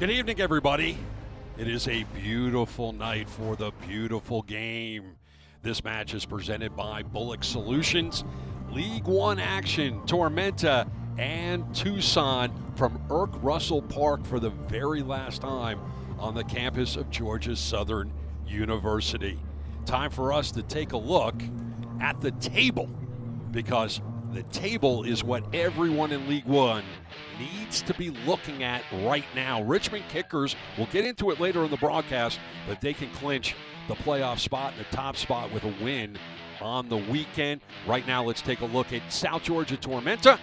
Good evening, everybody. It is a beautiful night for the beautiful game. This match is presented by Bullock Solutions. League One action, Tormenta and Tucson from Irk Russell Park for the very last time on the campus of Georgia Southern University. Time for us to take a look at the table, because the table is what everyone in League One needs to be looking at right now. Richmond Kickers, we'll get into it later in the broadcast, but they can clinch the playoff spot and the top spot with a win on the weekend. Right now, let's take a look at South Georgia Tormenta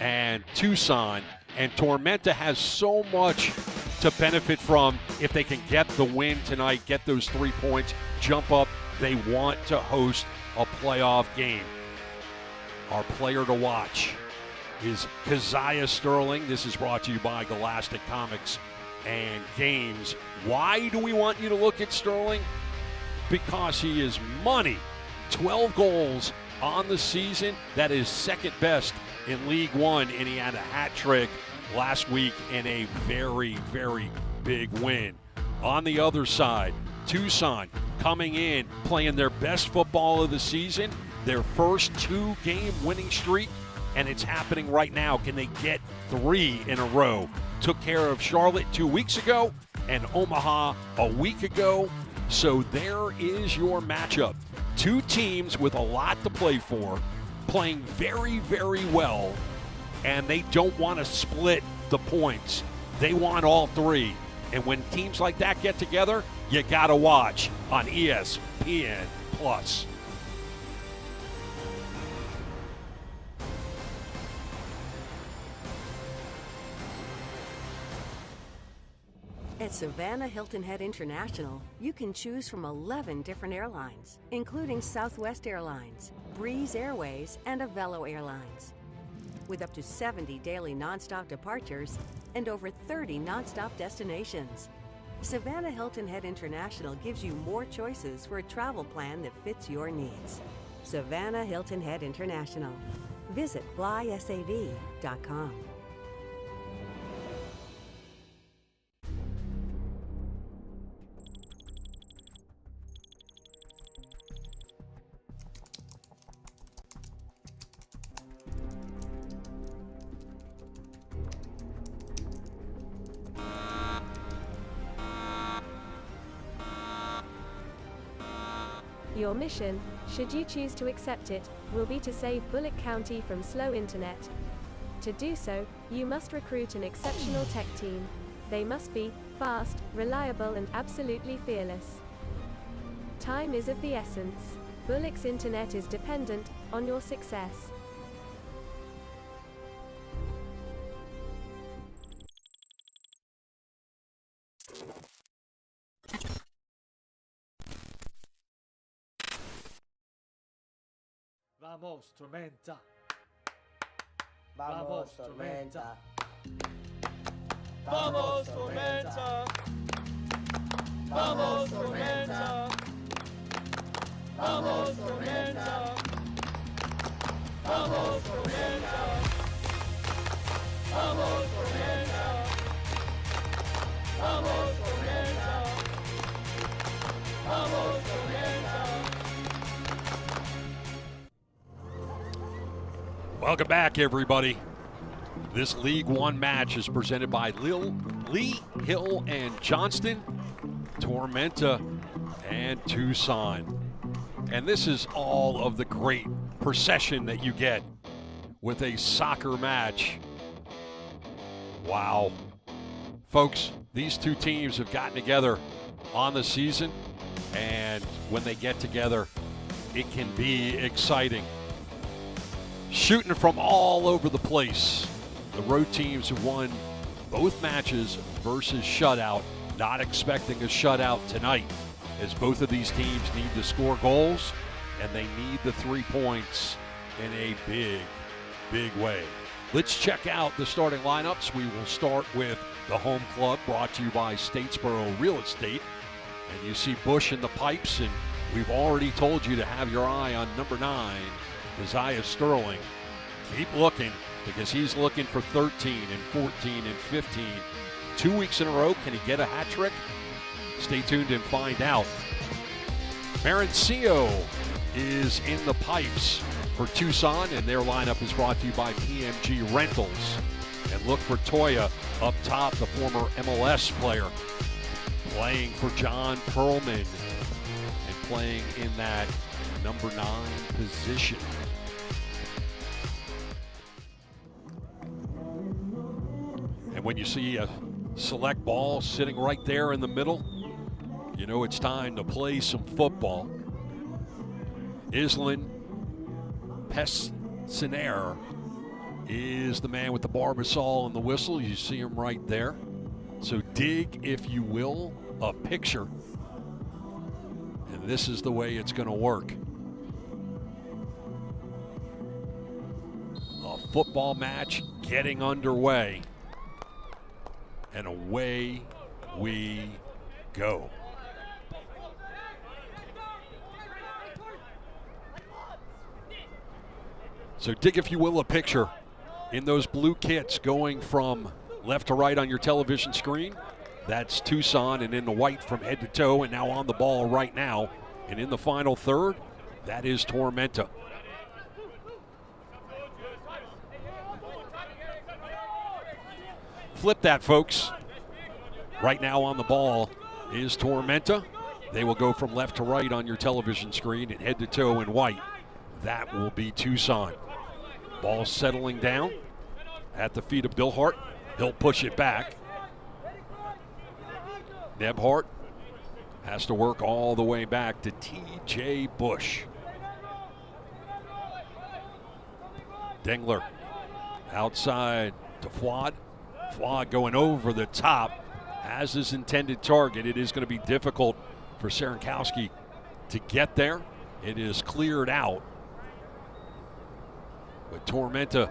and Tucson. And Tormenta has so much to benefit from if they can get the win tonight, get those 3 points, jump up. They want to host a playoff game. Our player to watch is Keziah Sterling. This is brought to you by Galactic Comics and Games. Why do we want you to look at Sterling? Because he is money. 12 goals on the season. That is second best in League One, and he had a hat trick last week in a very, very big win. On the other side, Tucson coming in, playing their best football of the season, their first 2-game winning streak, and it's happening right now. Can they get 3 in a row? Took care of Charlotte 2 weeks ago and Omaha a week ago. So there is your matchup. Two teams with a lot to play for, playing very, very well, and they don't want to split the points. They want all 3. And when teams like that get together, you got to watch on ESPN+. At Savannah Hilton Head International, you can choose from 11 different airlines, including Southwest Airlines, Breeze Airways, and Avelo Airlines. With up to 70 daily nonstop departures and over 30 nonstop destinations, Savannah Hilton Head International gives you more choices for a travel plan that fits your needs. Savannah Hilton Head International. Visit flysav.com. Your mission, should you choose to accept it, will be to save Bullock County from slow internet. To do so, you must recruit an exceptional tech team. They must be fast, reliable, and absolutely fearless. Time is of the essence. Bullock's internet is dependent on your success. Vamos, Tormenta. Vamos, Tormenta. Vamos, Tormenta. Vamos, Tormenta. Vamos, Tormenta. Vamos, Tormenta. Vamos, Tormenta. Vamos, Tormenta. Vamos, Tormenta. Welcome back, everybody. This League One match is presented by Lee, Hill, and Johnston, Tormenta, and Tucson. And this is all of the great procession that you get with a soccer match. Wow. Folks, these two teams have gotten together on the season, and when they get together, it can be exciting. Shooting from all over the place. The road teams have won both matches versus shutout. Not expecting a shutout tonight, as both of these teams need to score goals, and they need the 3 points in a big, big way. Let's check out the starting lineups. We will start with the home club, brought to you by Statesboro Real Estate. And you see Bush in the pipes, and we've already told you to have your eye on number 9, Keziah Sterling. Keep looking, because he's looking for 13 and 14 and 15 2 weeks in a row. Can he get a hat trick? Stay tuned and find out. Marencio is in the pipes for Tucson, and their lineup is brought to you by PMG Rentals. And look for Toya up top, the former MLS player, playing for John Perlman and playing in that number 9 position. And when you see a select ball sitting right there in the middle, you know it's time to play some football. Islan Pessiner is the man with the barbasol and the whistle. You see him right there. So dig, if you will, a picture. And this is the way it's going to work. A football match getting underway. And away we go. So dig, if you will, a picture in those blue kits going from left to right on your television screen. That's Tucson, and in the white from head to toe, and now on the ball right now. And in the final third, that is Tormenta. Flip that, folks. Right now on the ball is Tormenta. They will go from left to right on your television screen and head to toe in white. That will be Tucson. Ball settling down at the feet of Bill Hart. He'll push it back. Nebhart has to work all the way back to T.J. Bush. Dengler outside to Flawed. Flawed going over the top as his intended target. It is going to be difficult for Sarankowski to get there. It is cleared out. But Tormenta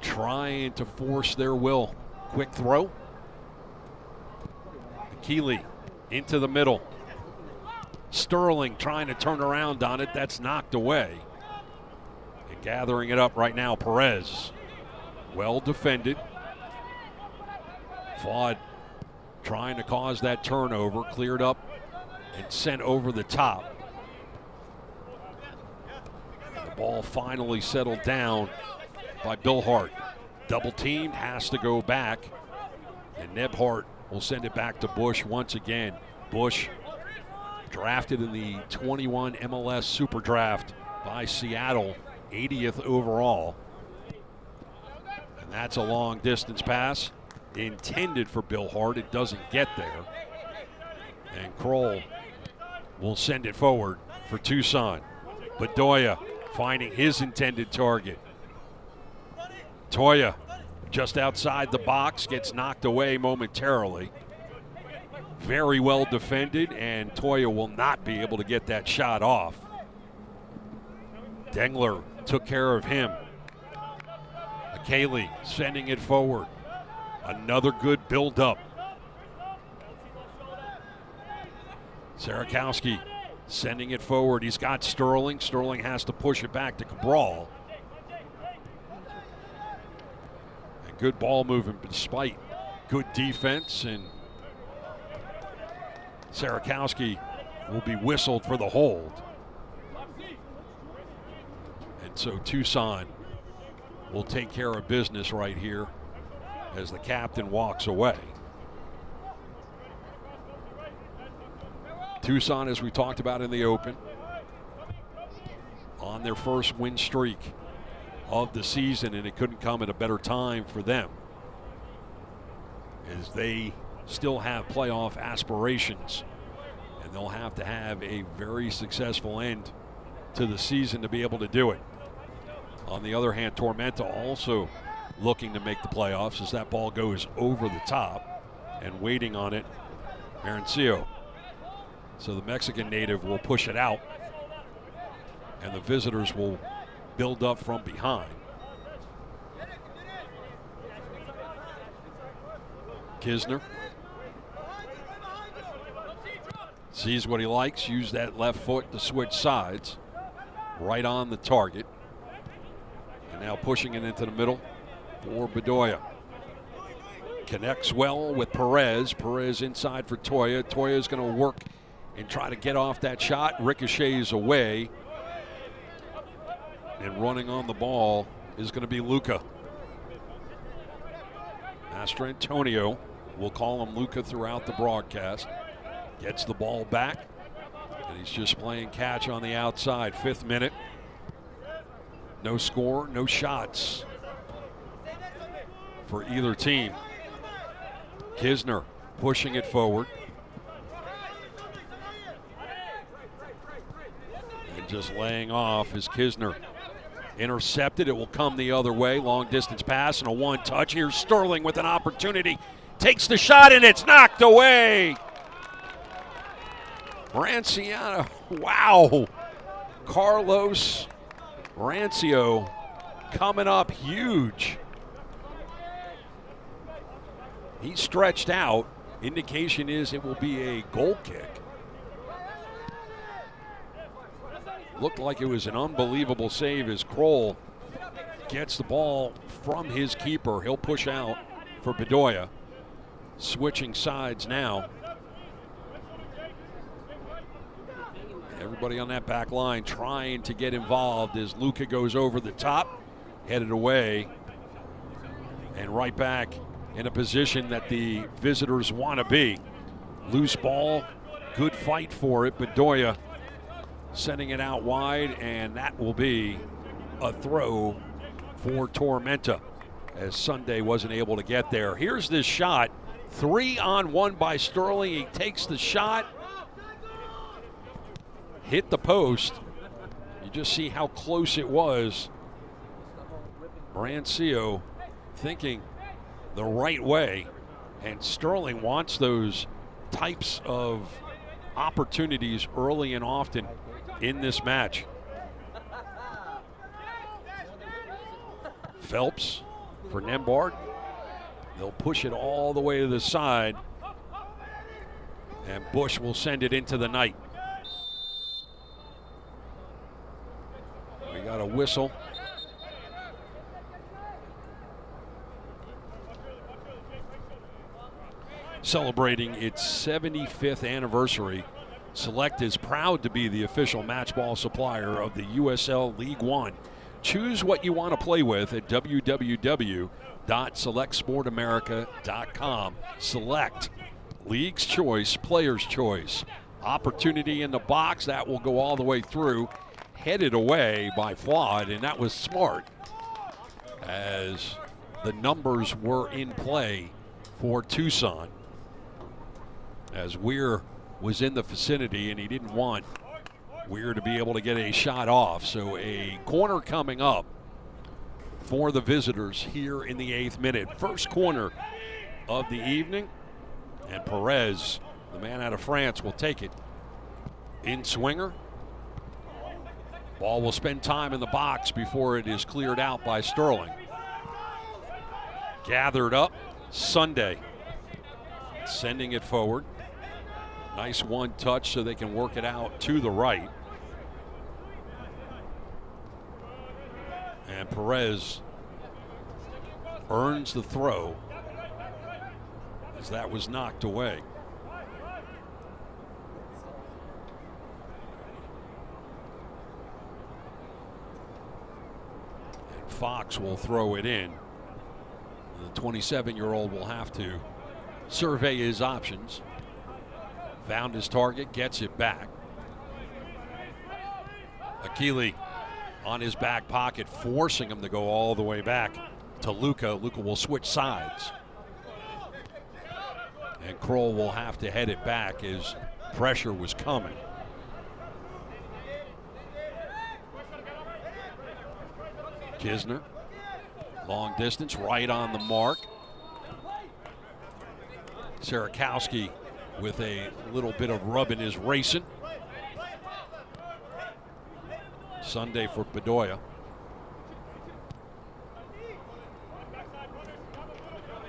trying to force their will. Quick throw. Keeley into the middle. Sterling trying to turn around on it. That's knocked away. And gathering it up right now, Perez. Well defended. Flawed trying to cause that turnover. Cleared up and sent over the top. And the ball finally settled down by Bill Hart. Double teamed, has to go back. And Nebhart will send it back to Bush once again. Bush drafted in the 21 MLS Super Draft by Seattle, 80th overall. And that's a long distance pass intended for Bill Hart. It doesn't get there. And Kroll will send it forward for Tucson. Bedoya finding his intended target. Toya just outside the box, gets knocked away momentarily. Very well defended, and Toya will not be able to get that shot off. Dengler took care of him. Akeli sending it forward. Another good build-up. Sarankowski sending it forward. He's got Sterling. Sterling has to push it back to Cabral. And good ball movement despite good defense. And Sarankowski will be whistled for the hold. And so Tucson will take care of business right here as the captain walks away. Tucson, as we talked about in the open, on their first win streak of the season, and it couldn't come at a better time for them, as they still have playoff aspirations, and they'll have to have a very successful end to the season to be able to do it. On the other hand, Tormenta also looking to make the playoffs as that ball goes over the top, and waiting on it, Marencio. So the Mexican native will push it out, and the visitors will build up from behind. Kisner sees what he likes, use that left foot to switch sides, right on the target. And now pushing it into the middle for Bedoya. Connects well with Perez. Perez inside for Toya. Toya's going to work and try to get off that shot. Ricochets away. And running on the ball is going to be Luca. Master Antonio, we'll call him Luca throughout the broadcast, gets the ball back. And he's just playing catch on the outside. 5th minute. No score, no shots for either team. Kisner pushing it forward. And just laying off is Kisner. Intercepted, it will come the other way. Long distance pass and a one-touch. Here's Sterling with an opportunity. Takes the shot and it's knocked away. Ranciano, wow. Carlos Rancio coming up huge. He's stretched out. Indication is it will be a goal kick. Looked like it was an unbelievable save as Kroll gets the ball from his keeper. He'll push out for Bedoya. Switching sides now. Everybody on that back line trying to get involved as Luca goes over the top, headed away, and right back in a position that the visitors want to be. Loose ball, good fight for it. Bedoya sending it out wide, and that will be a throw for Tormenta as Sunday wasn't able to get there. Here's this shot, 3-on-1 by Sterling. He takes the shot, hit the post. You just see how close it was. Rancio thinking the right way, and Sterling wants those types of opportunities early and often in this match. Phelps for Nembard. They'll push it all the way to the side, and Bush will send it into the night. We got a whistle. Celebrating its 75th anniversary, Select is proud to be the official match ball supplier of the USL League One. Choose what you want to play with at www.selectsportamerica.com. Select, League's choice, player's choice. Opportunity in the box, that will go all the way through. Headed away by Flawed, and that was smart as the numbers were in play for Tucson. As Weir was in the vicinity and he didn't want Weir to be able to get a shot off. So a corner coming up for the visitors here in the 8th minute. First corner of the evening, and Perez, the man out of France, will take it. In swinger. Ball will spend time in the box before it is cleared out by Sterling. Gathered up, Sunday sending it forward. Nice one touch so they can work it out to the right. And Perez earns the throw as that was knocked away. And Fox will throw it in. The 27-year-old will have to survey his options. Found his target, gets it back. Akili on his back pocket, forcing him to go all the way back to Luca. Luca will switch sides. And Kroll will have to head it back as pressure was coming. Kisner, long distance, right on the mark. Sarakowski with a little bit of rub in his racing. Sunday for Bedoya.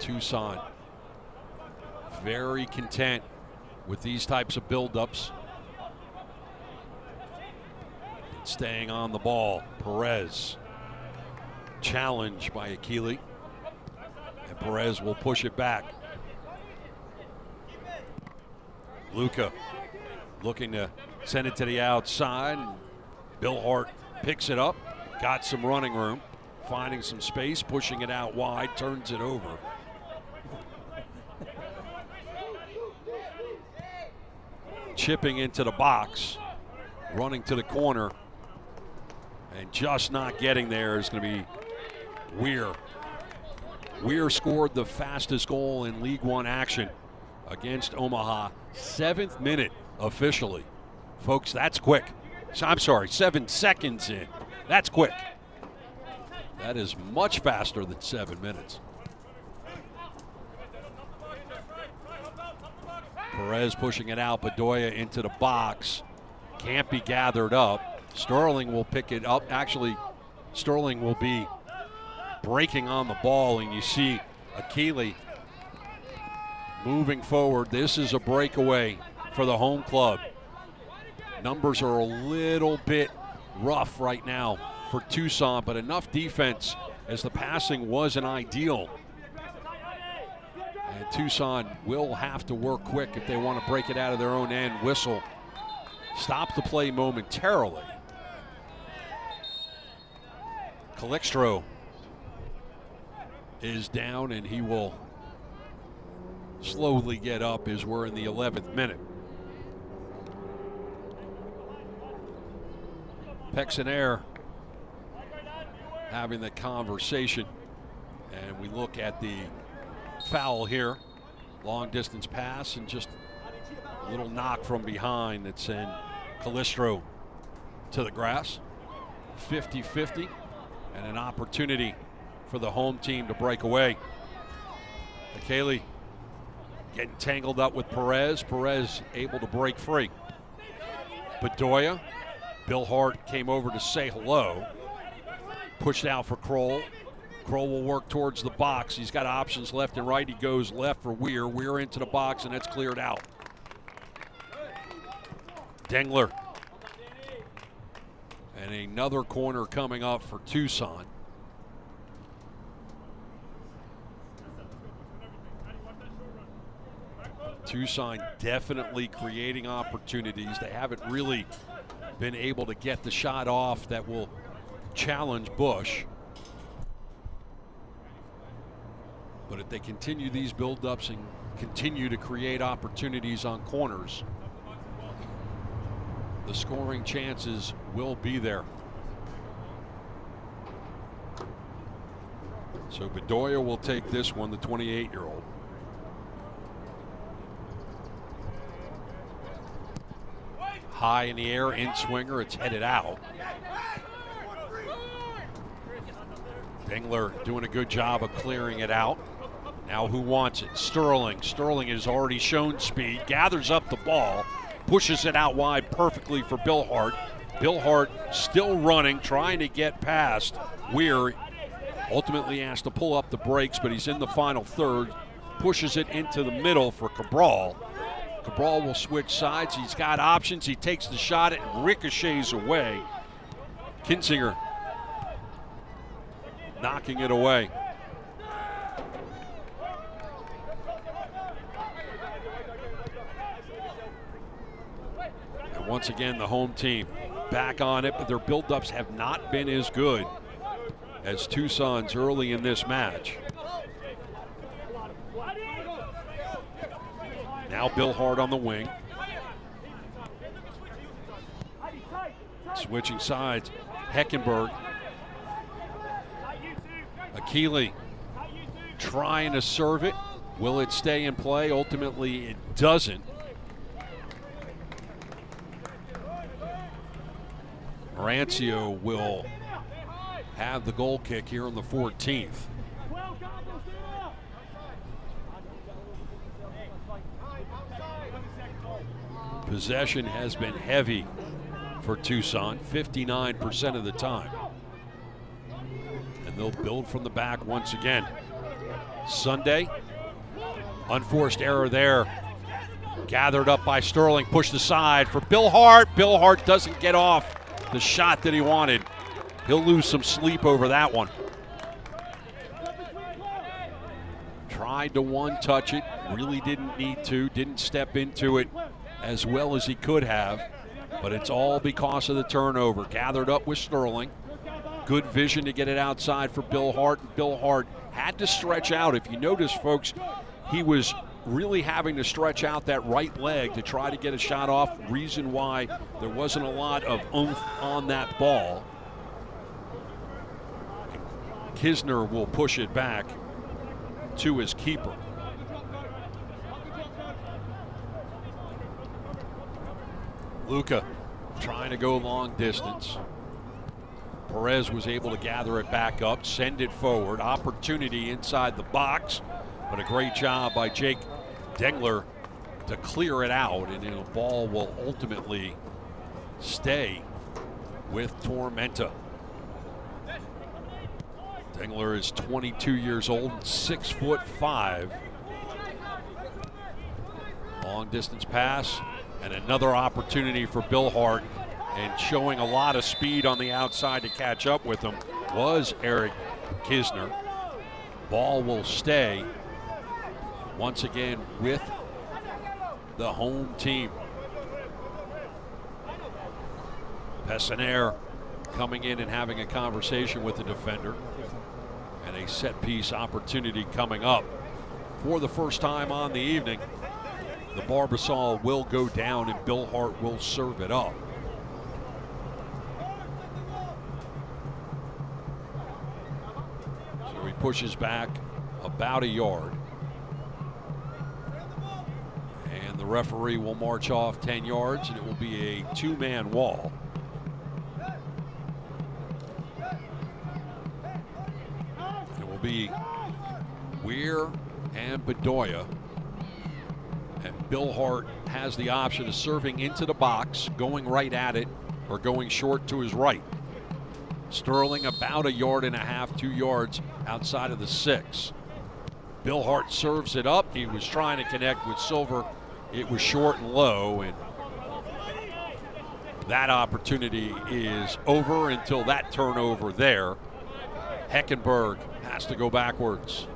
Tucson very content with these types of buildups. And staying on the ball. Perez challenged by Akili. And Perez will push it back. Luca looking to send it to the outside. Bill Hart picks it up, got some running room, finding some space, pushing it out wide, turns it over. Chipping into the box, running to the corner, and just not getting there is going to be Weir. Weir scored the fastest goal in League One action against Omaha. 7th minute officially. Folks, that's quick. I'm sorry, 7 seconds in. That's quick. That is much faster than 7 minutes. Perez pushing it out, Bedoya into the box. Can't be gathered up. Sterling will pick it up. Actually, Sterling will be breaking on the ball, and you see Akili moving forward. This is a breakaway for the home club. Numbers are a little bit rough right now for Tucson, but enough defense as the passing wasn't ideal. And Tucson will have to work quick if they want to break it out of their own end. Whistle. Stop the play momentarily. Calixtro is down, and he will slowly get up as we're in the 11th minute. Pexonair having the conversation, and we look at the foul here. Long distance pass and just a little knock from behind that sent Calistro to the grass. 50-50 and an opportunity for the home team to break away. Akeli getting tangled up with Perez. Perez able to break free. Bedoya. Bill Hart came over to say hello. Pushed out for Kroll. Kroll will work towards the box. He's got options left and right. He goes left for Weir. Weir into the box, and that's cleared out. Dengler. And another corner coming up for Tucson. Tucson definitely creating opportunities. They haven't really been able to get the shot off that will challenge Bush. But if they continue these build-ups and continue to create opportunities on corners, the scoring chances will be there. So Bedoya will take this one, the 28-year-old. High in the air, in swinger, it's headed out. Dengler doing a good job of clearing it out. Now who wants it? Sterling. Sterling has already shown speed, gathers up the ball, pushes it out wide perfectly for Bill Hart. Bill Hart still running, trying to get past Weir. Ultimately has to pull up the brakes, but he's in the final third. Pushes it into the middle for Cabral. Cabral will switch sides. He's got options. He takes the shot. It ricochets away. Kinzinger knocking it away. And once again, the home team back on it, but their build-ups have not been as good as Tucson's early in this match. Now Bill Hart on the wing. Switching sides, Heckenberg. Akili trying to serve it. Will it stay in play? Ultimately, it doesn't. Marancio will have the goal kick here on the 14th. Possession has been heavy for Tucson, 59% of the time. And they'll build from the back once again. Sunday, unforced error there. Gathered up by Sterling, pushed aside for Bill Hart. Bill Hart doesn't get off the shot that he wanted. He'll lose some sleep over that one. tried to one-touch it, really didn't need to, didn't step into it as well as he could have, but it's all because of the turnover. Gathered up with Sterling. Good vision to get it outside for Bill Hart, and Bill Hart had to stretch out. If you notice, folks, he was really having to stretch out that right leg to try to get a shot off. Reason why there wasn't a lot of oomph on that ball. Kisner will push it back to his keeper. Luca trying to go long distance. Perez was able to gather it back up, send it forward. Opportunity inside the box, but a great job by Jake Dengler to clear it out, and the ball will ultimately stay with Tormenta. Dengler is 22 years old, 6'5". Long distance pass, and another opportunity for Bill Hart, and showing a lot of speed on the outside to catch up with him was Eric Kisner. Ball will stay once again with the home team. Pessonnier coming in and having a conversation with the defender, and a set piece opportunity coming up for the first time on the evening. The Barbasol will go down and Bill Hart will serve it up. So he pushes back about a yard. And the referee will march off 10 yards, and it will be a two-man wall. It will be Weir and Bedoya. And Bill Hart has the option of serving into the box, going right at it, or going short to his right. Sterling about a yard and a half, 2 yards outside of the 6. Bill Hart serves it up. He was trying to connect with Silver. It was short and low, and that opportunity is over until that turnover there. Heckenberg has to go backwards.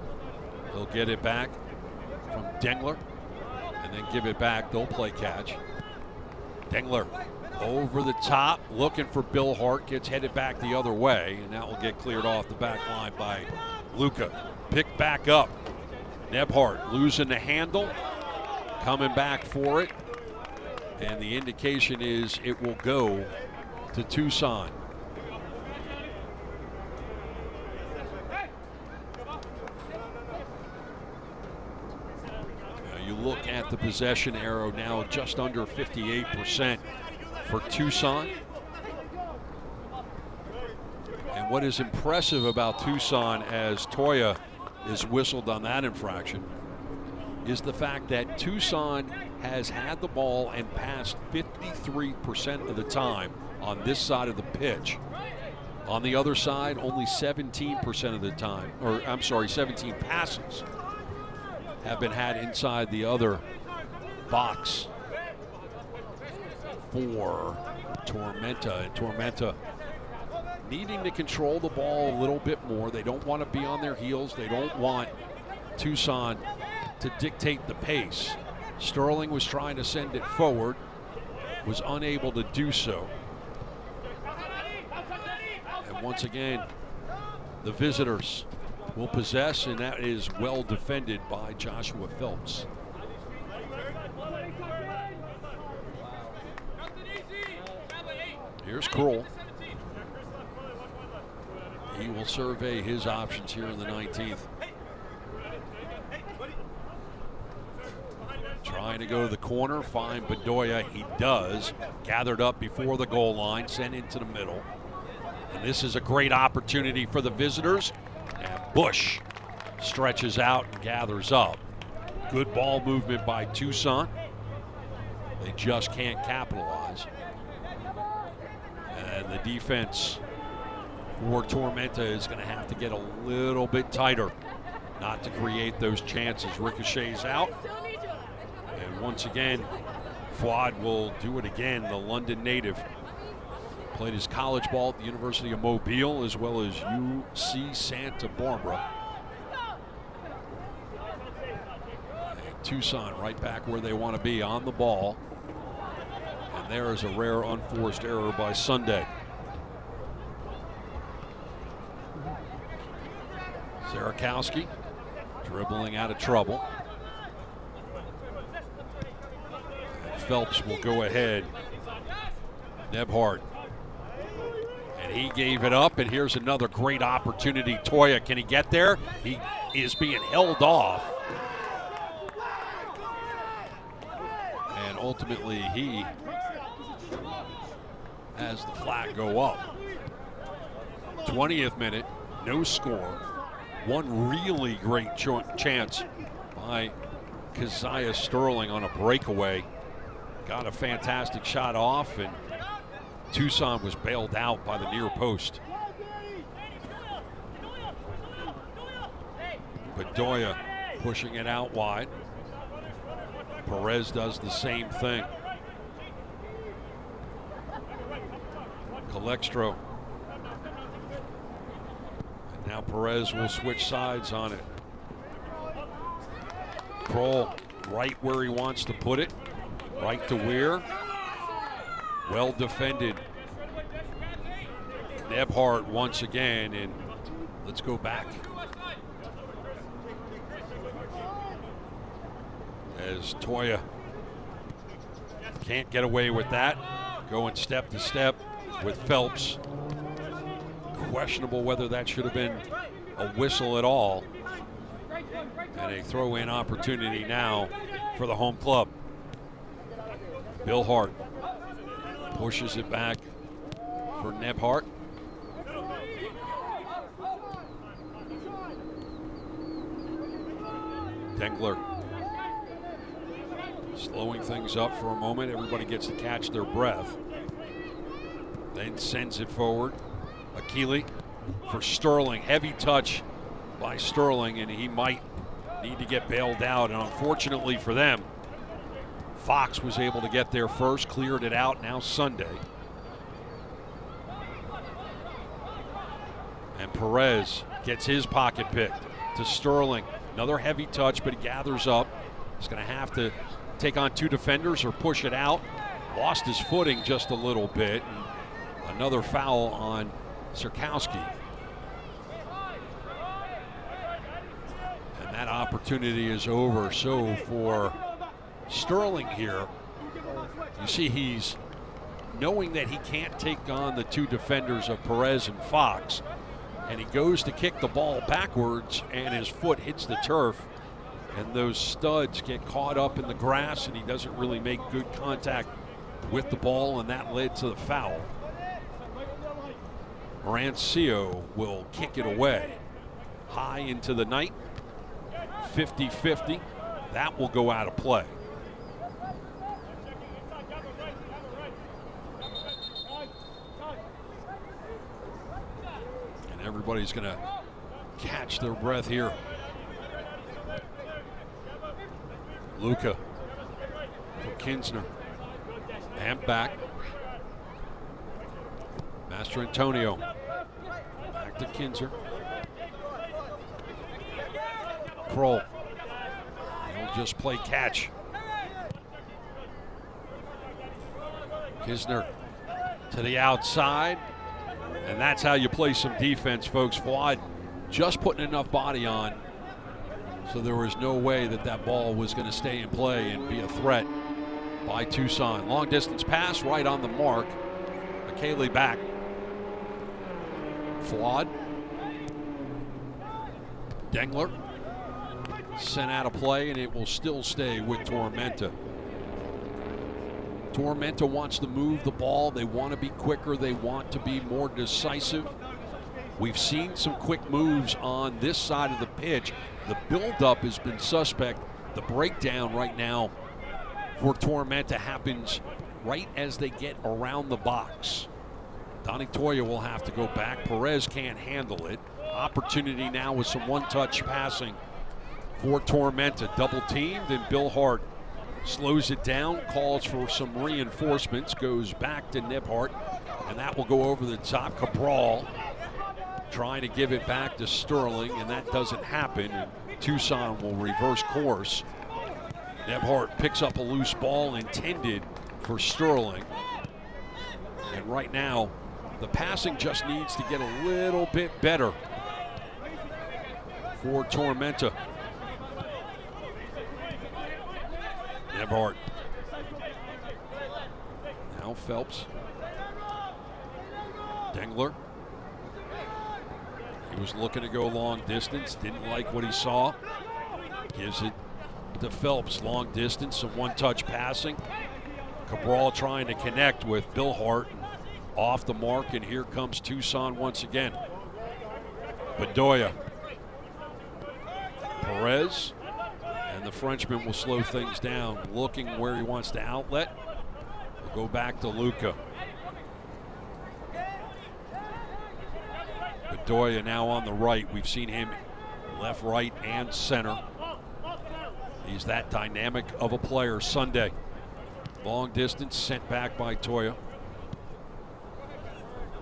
He'll get it back from Dengler and then give it back. They'll play catch. Dengler over the top, looking for Bill Hart, gets headed back the other way, and that will get cleared off the back line by Luca. Picked back up. Nebhart losing the handle, coming back for it, and the indication is it will go to Tucson. Now you look at the possession arrow now, just under 58% for Tucson. And what is impressive about Tucson, as Toya is whistled on that infraction, is the fact that Tucson has had the ball and passed 53% of the time on this side of the pitch. On the other side, only 17% of the time, or I'm sorry, 17 passes have been had inside the other box for Tormenta. And Tormenta needing to control the ball a little bit more. They don't want to be on their heels. They don't want Tucson to dictate the pace. Sterling was trying to send it forward, was unable to do so. And once again, the visitors will possess, and that is well defended by Joshua Phelps. Here's Kroll. He will survey his options here in the 19th. Trying to go to the corner, find Bedoya. He does. Gathered up before the goal line, sent into the middle. And this is a great opportunity for the visitors. And Bush stretches out and gathers up. Good ball movement by Tucson. They just can't capitalize. And the defense for Tormenta is going to have to get a little bit tighter not to create those chances. Ricochets out. And once again, Fuad will do it again. The London native played his college ball at the University of Mobile as well as UC Santa Barbara. Tucson right back where they want to be, on the ball. And there is a rare unforced error by Sunday. Zarakowski dribbling out of trouble. And Phelps will go ahead. Nebhart. And he gave it up, and here's another great opportunity. Toya, can he get there? He is being held off. And ultimately he has the flag go up. 20th minute, no score. One really great chance by Keziah Sterling on a breakaway. Got a fantastic shot off, and Tucson was bailed out by the near post. Bedoya pushing it out wide. Perez does the same thing. Calextro. And now Perez will switch sides on it. Kroll right where he wants to put it. Right to Weir. Well defended. Nebhart once again, and let's go back. As Toya can't get away with that. Going step to step with Phelps. Questionable whether that should have been a whistle at all. And a throw-in opportunity now for the home club. Bill Hart pushes it back for Nebhart. Dengler slowing things up for a moment. Everybody gets to catch their breath. Then sends it forward. Akili for Sterling. Heavy touch by Sterling, and he might need to get bailed out. And unfortunately for them, Fox was able to get there first, cleared it out. Now Sunday. And Perez gets his pocket picked to Sterling. Another heavy touch, but he gathers up. He's going to have to take on two defenders or push it out. Lost his footing just a little bit. And another foul on Zarakowski. And that opportunity is over. So for Sterling here, you see he's knowing that he can't take on the two defenders of Perez and Fox, and he goes to kick the ball backwards, and his foot hits the turf, and those studs get caught up in the grass, and he doesn't really make good contact with the ball, and that led to the foul. Marancio will kick it away high into the night. 50-50. That will go out of play. And everybody's going to catch their breath here. Luca for Kinsner. And back. Master Antonio. Back to Kinzer. Kroll. He'll just play catch. Kisner to the outside. And that's how you play some defense, folks. Fuad just putting enough body on, so there was no way that that ball was going to stay in play and be a threat by Tucson. Long distance pass right on the mark. McKaylee back. Fuad. Dengler. Sent out of play, and it will still stay with Tormenta. Tormenta wants to move the ball. They want to be quicker. They want to be more decisive. We've seen some quick moves on this side of the pitch. The buildup has been suspect. The breakdown right now for Tormenta happens right as they get around the box. Donnie Toya will have to go back. Perez can't handle it. Opportunity now with some one-touch passing for Tormenta. Double teamed, and Bill Hart slows it down, calls for some reinforcements, goes back to Nebhart, and that will go over the top. Cabral trying to give it back to Sterling, and that doesn't happen. And Tucson will reverse course Nebhart picks up a loose ball intended for Sterling. And right now, the passing just needs to get a little bit better for Tormenta. Nebhart. Now Phelps. Dengler. He was looking to go long distance, didn't like what he saw. Gives it to Phelps, long distance, some one-touch passing. Cabral trying to connect with Billhart, off the mark, and here comes Tucson once again. Bedoya. Perez, and the Frenchman will slow things down, looking where he wants to outlet. We'll go back to Luca. Bedoya now on the right. We've seen him left, right, and center. He's that dynamic of a player. Sunday. Long distance sent back by Toya.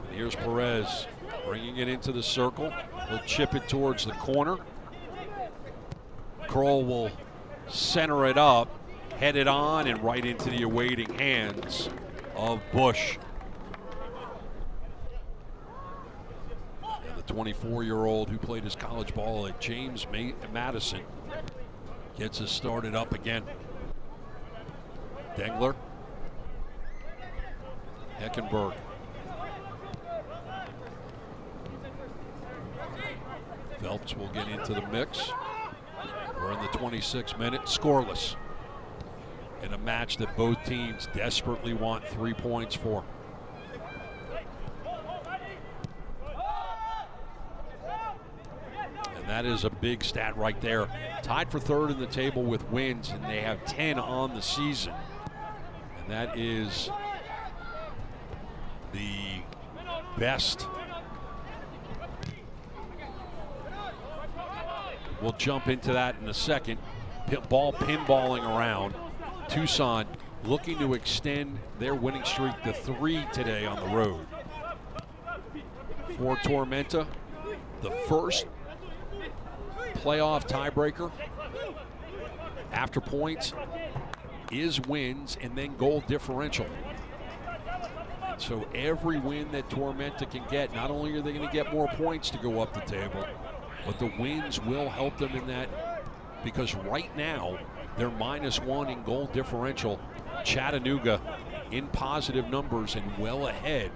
And here's Perez bringing it into the circle. He'll chip it towards the corner. Kroll will center it up, head it on, and right into the awaiting hands of Bush. And the 24-year-old who played his college ball at James Madison gets us started up again. Dengler. Heckenberg. Phelps will get into the mix. We're in the 26th minute, scoreless, in a match that both teams desperately want 3 points for. And that is a big stat right there. Tied for third in the table with wins, and they have 10 on the season. And that is the best. We'll jump into that in a second. Ball pinballing around. Tucson looking to extend their winning streak to 3 today on the road. For Tormenta, the first playoff tiebreaker after points is wins and then goal differential. And so every win that Tormenta can get, not only are they going to get more points to go up the table, but the wins will help them in that, because right now they're -1 in goal differential. Chattanooga in positive numbers and well ahead.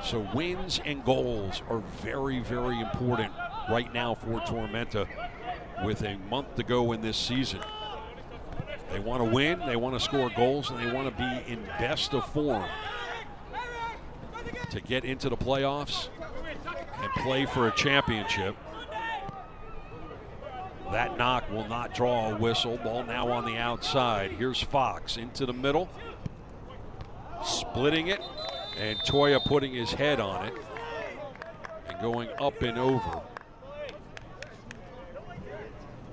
So wins and goals are very, very important right now for Tormenta with a month to go in this season. They want to win, they want to score goals, and they want to be in best of form to get into the playoffs and play for a championship. That knock will not draw a whistle. Ball now on the outside. Here's Fox into the middle, splitting it, and Toya putting his head on it and going up and over.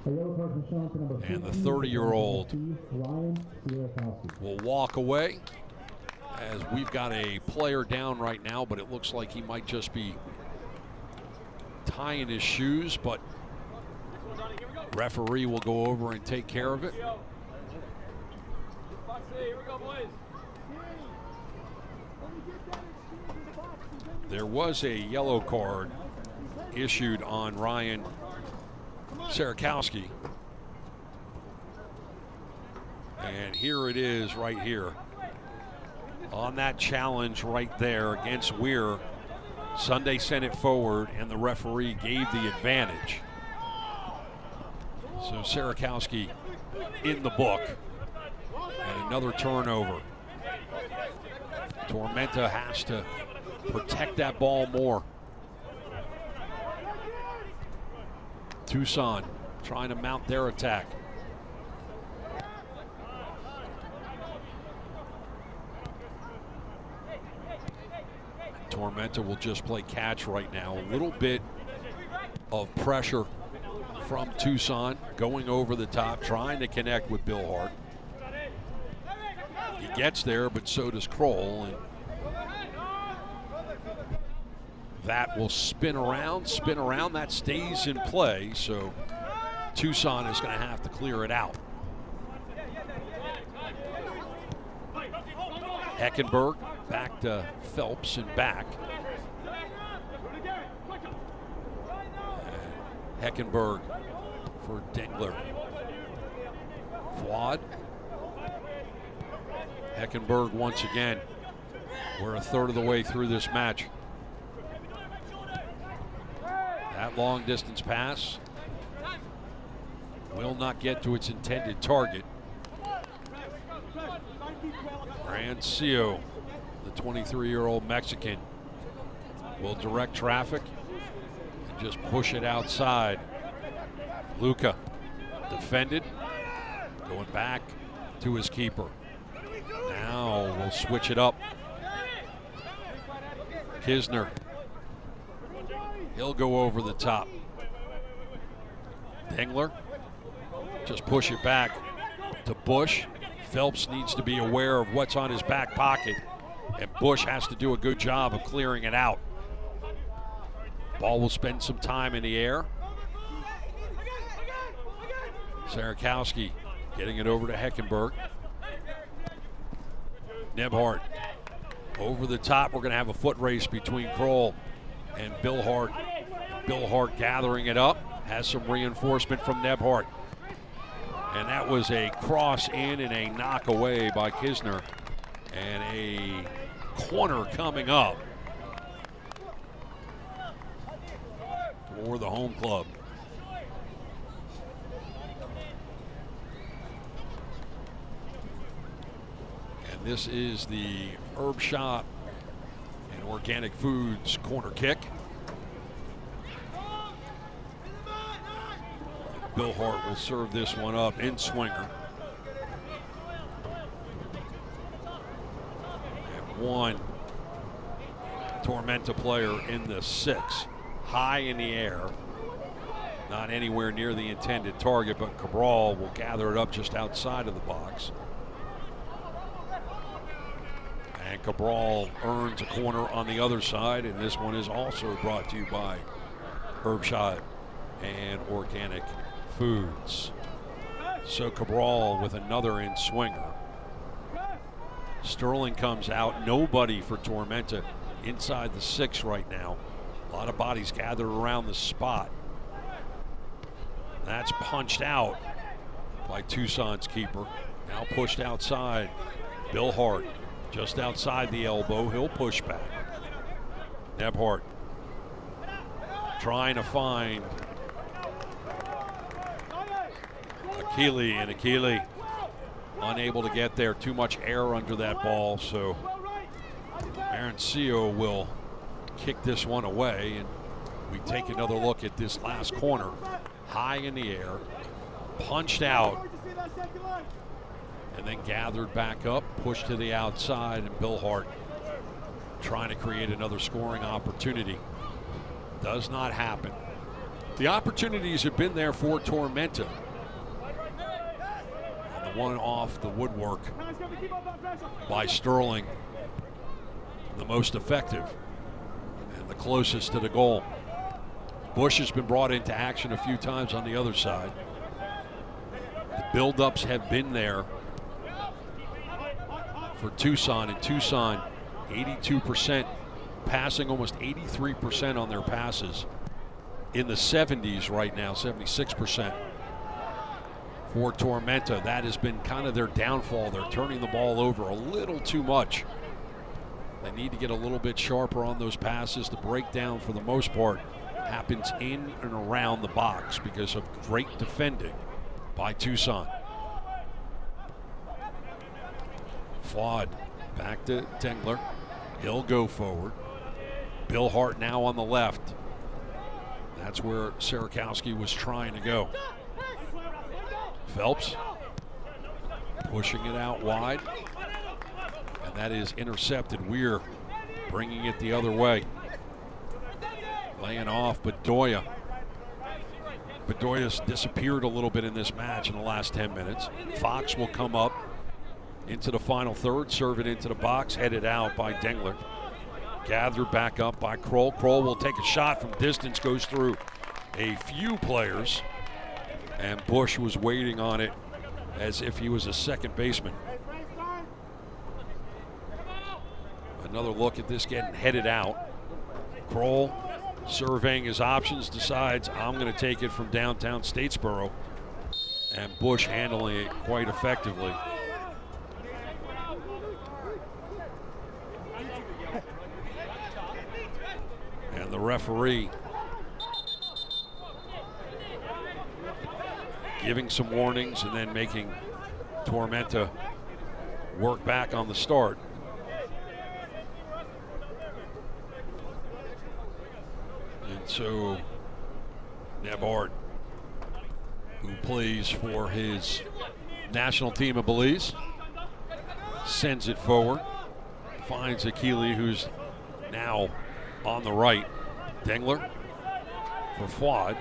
And the 30-year-old will walk away, as we've got a player down right now, but it looks like he might just be tying his shoes, but referee will go over and take care of it. There was a yellow card issued on Ryan Sarakowski. And here it is right here. On that challenge right there against Weir, Sunday sent it forward and the referee gave the advantage. So Sarakowski in the book. And another turnover. Tormenta has to protect that ball more. Tucson trying to mount their attack. Tormenta will just play catch right now. A little bit of pressure from Tucson, going over the top, trying to connect with Billhart. He gets there, but so does Kroll. And that will spin around, that stays in play. So Tucson is going to have to clear it out. Heckenberg back to Phelps and back. Heckenberg for Dengler. Flawed. Heckenberg once again. We're a third of the way through this match. That long distance pass will not get to its intended target. Rancio, the 23-year-old Mexican, will direct traffic and just push it outside. Luca defended, going back to his keeper. Now we'll switch it up. Kisner, he'll go over the top. Dengler, just push it back to Bush. Phelps needs to be aware of what's on his back pocket, and Bush has to do a good job of clearing it out. Ball will spend some time in the air. Sarakowski getting it over to Heckenberg. Nebhart over the top. We're going to have a foot race between Kroll and Bill Hart. Bill Hart gathering it up, has some reinforcement from Nebhart. And that was a cross in and a knock away by Kisner. And a corner coming up for the home club. And this is the Herb Shop and Organic Foods corner kick. Bill Hart will serve this one up in swinger. And one Tormenta player in the 6. High in the air. Not anywhere near the intended target, but Cabral will gather it up just outside of the box. And Cabral earns a corner on the other side, and this one is also brought to you by Herb Shop and Organic Foods. So Cabral with another in swinger. Sterling comes out. Nobody for Tormenta inside the 6 right now. A lot of bodies gathered around the spot. That's punched out by Tucson's keeper. Now pushed outside. Bill Hart just outside the elbow. He'll push back. Nebhart trying to find Akili, and Akili unable to get there. Too much air under that ball, so Arancio will kick this one away, and we take another look at this last corner. High in the air, punched out, and then gathered back up, pushed to the outside, and Bill Hart trying to create another scoring opportunity. Does not happen. The opportunities have been there for Tormenta. One off the woodwork by Sterling, the most effective and the closest to the goal. Bush has been brought into action a few times on the other side. The build-ups have been there for Tucson, and Tucson 82% passing, almost 83% on their passes. In the 70s right now, 76%. For Tormenta, that has been kind of their downfall. They're turning the ball over a little too much. They need to get a little bit sharper on those passes. The breakdown, for the most part, happens in and around the box because of great defending by Tucson. Flawed back to Dengler. He'll go forward. Bill Hart now on the left. That's where Sarakowski was trying to go. Phelps pushing it out wide, and that is intercepted. Weir bringing it the other way. Laying off Bedoya. Bedoya's disappeared a little bit in this match in the last 10 minutes. Fox will come up into the final third, serve it into the box, headed out by Dengler. Gathered back up by Kroll. Kroll will take a shot from distance, goes through a few players. And Bush was waiting on it as if he was a second baseman. Another look at this getting headed out. Kroll surveying his options, decides I'm going to take it from downtown Statesboro. And Bush handling it quite effectively. And the referee giving some warnings and then making Tormenta work back on the start. And so Nebhard, who plays for his national team of Belize, sends it forward, finds Akili, who's now on the right. Dengler for Fuad.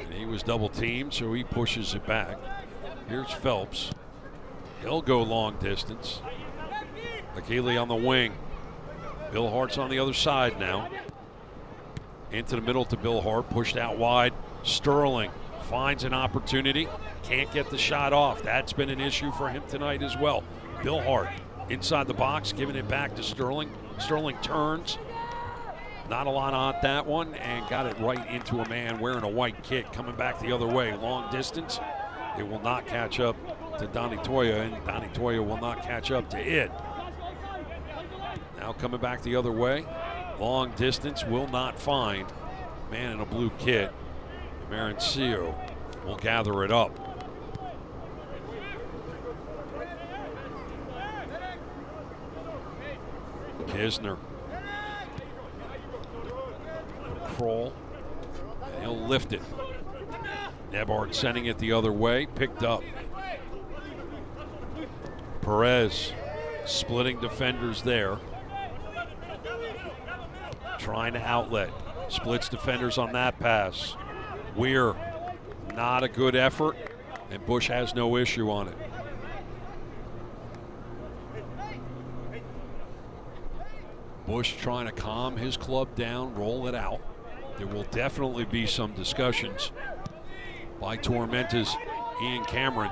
And he was double teamed, so he pushes it back. Here's Phelps. He'll go long distance. Akili on the wing. Bill Hart's on the other side now. Into the middle to Bill Hart, pushed out wide. Sterling finds an opportunity. Can't get the shot off. That's been an issue for him tonight as well. Bill Hart inside the box, giving it back to Sterling. Sterling turns. Not a lot on that one, and got it right into a man wearing a white kit, coming back the other way. Long distance. It will not catch up to Donnie Toya, and Donnie Toya will not catch up to it. Now coming back the other way. Long distance, will not find man in a blue kit. Marencio will gather it up. Kisner. Kroll. And he'll lift it. Nebhard sending it the other way. Picked up. Perez splitting defenders there. Trying to outlet. Splits defenders on that pass. Weir, not a good effort, and Bush has no issue on it. Bush trying to calm his club down, roll it out. There will definitely be some discussions by Tormenta's Ian Cameron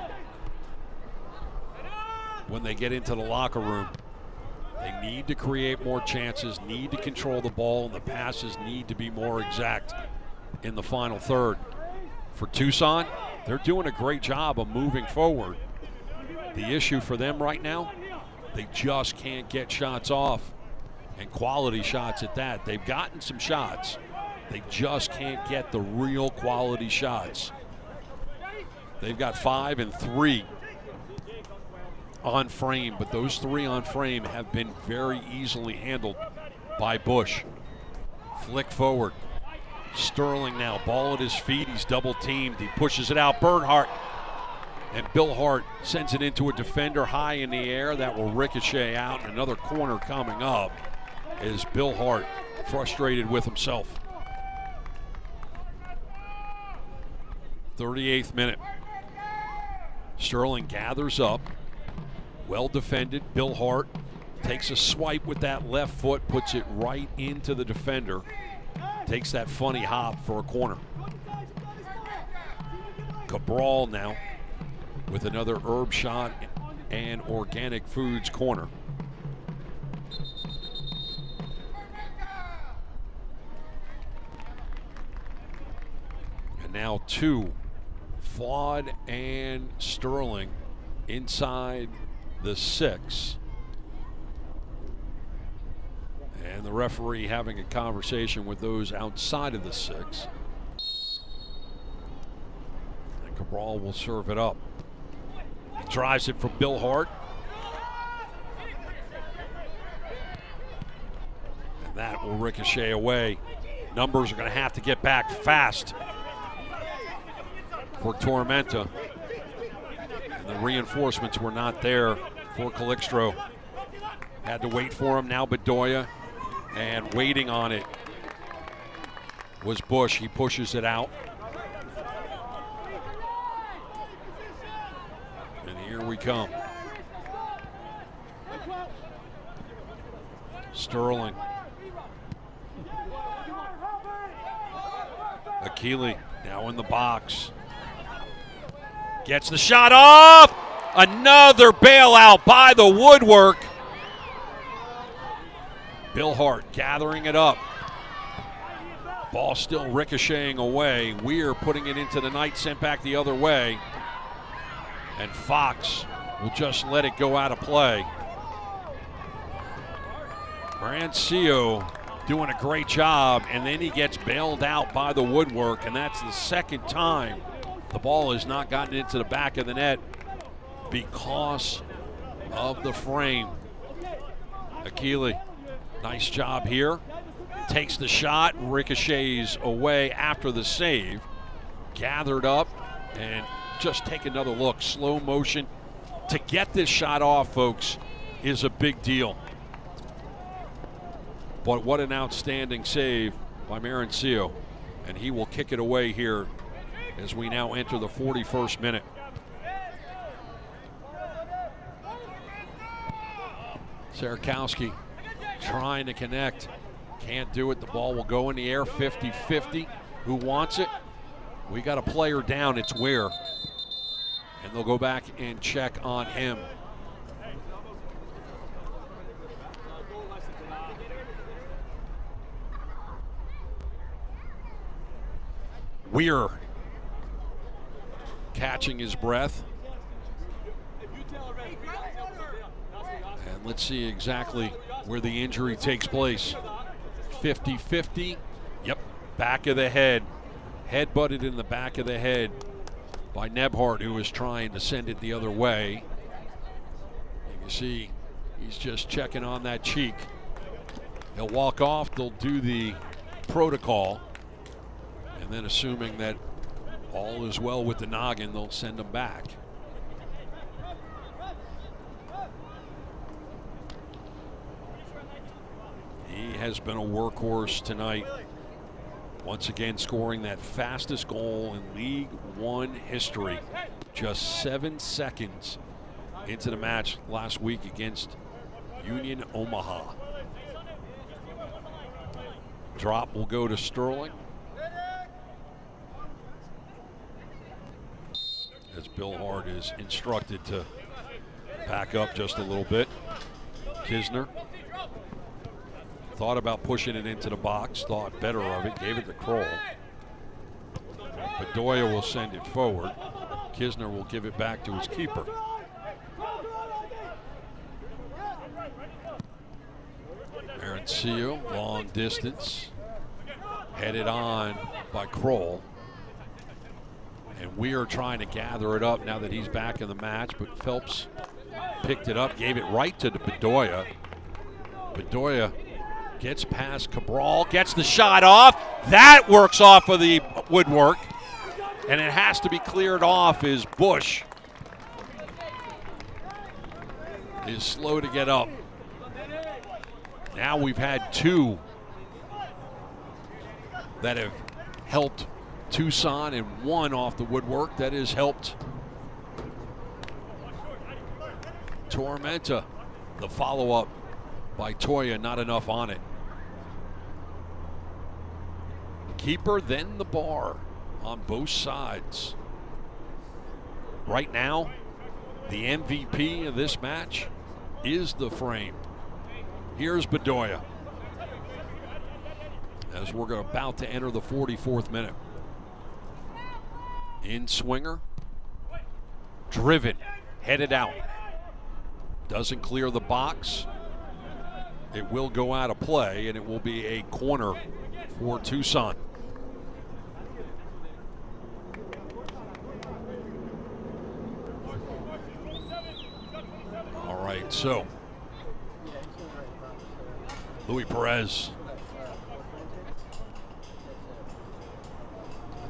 when they get into the locker room. They need to create more chances, need to control the ball, and the passes need to be more exact in the final third. For Tucson, they're doing a great job of moving forward. The issue for them right now, they just can't get shots off, and quality shots at that. They've gotten some shots. They just can't get the real quality shots. They've got 5 and 3 on frame, but those 3 on frame have been very easily handled by Bush. Flick forward. Sterling now, ball at his feet. He's double teamed. He pushes it out. Bernhardt. And Bill Hart sends it into a defender high in the air. That will ricochet out. Another corner coming up is Bill Hart frustrated with himself. 38th minute. Sterling gathers up. Well defended. Bill Hart takes a swipe with that left foot, puts it right into the defender. Takes that funny hop for a corner. Cabral now with another herb shot and organic foods corner. And now 2, Fuad and Sterling inside the 6. And the referee having a conversation with those outside of the 6. And Cabral will serve it up. He drives it for Bill Hart. And that will ricochet away. Numbers are going to have to get back fast for Tormenta. And the reinforcements were not there for Calixtro. Had to wait for him. Now Bedoya. And waiting on it was Bush. He pushes it out. And here we come. Sterling. Akili now in the box. Gets the shot off. Another bailout by the woodwork. Bill Hart gathering it up. Ball still ricocheting away. Weir putting it into the night, sent back the other way. And Fox will just let it go out of play. Marancio doing a great job, and then he gets bailed out by the woodwork, and that's the second time the ball has not gotten into the back of the net because of the frame. Akili, nice job here. Takes the shot, ricochets away after the save. Gathered up, and just take another look. Slow motion. To get this shot off, folks, is a big deal. But what an outstanding save by Marancio. And he will kick it away here as we now enter the 41st minute. Sarakowski trying to connect. Can't do it. The ball will go in the air 50-50. Who wants it? We got a player down. It's Weir. And they'll go back and check on him. Weir catching his breath. And let's see exactly where the injury takes place. 50-50. Yep, back of the head. Head butted in the back of the head by Nebhart, who was trying to send it the other way. You can see he's just checking on that cheek. He'll walk off. They'll do the protocol. And then assuming that all is well with the noggin, they'll send him back. He has been a workhorse tonight. Once again scoring that fastest goal in League One history. Just 7 seconds into the match last week against Union Omaha. Drop will go to Sterling. As Bill Hart is instructed to back up just a little bit. Kisner thought about pushing it into the box, thought better of it, gave it to Kroll. Bedoya will send it forward. Kisner will give it back to his keeper. Marancio, long distance, headed on by Kroll. And we are trying to gather it up now that he's back in the match, but Phelps picked it up, gave it right to Bedoya. Bedoya gets past Cabral, gets the shot off. That works off of the woodwork, and it has to be cleared off as Bush is slow to get up. Now we've had two that have helped Tucson and one off the woodwork that has helped Tormenta. The follow-up by Toya, not enough on it. Keeper, then the bar on both sides. Right now, the MVP of this match is the frame. Here's Bedoya as we're about to enter the 44th minute. In swinger, driven, headed out. Doesn't clear the box. It will go out of play, and it will be a corner for Tucson. All right, so Louis Perez,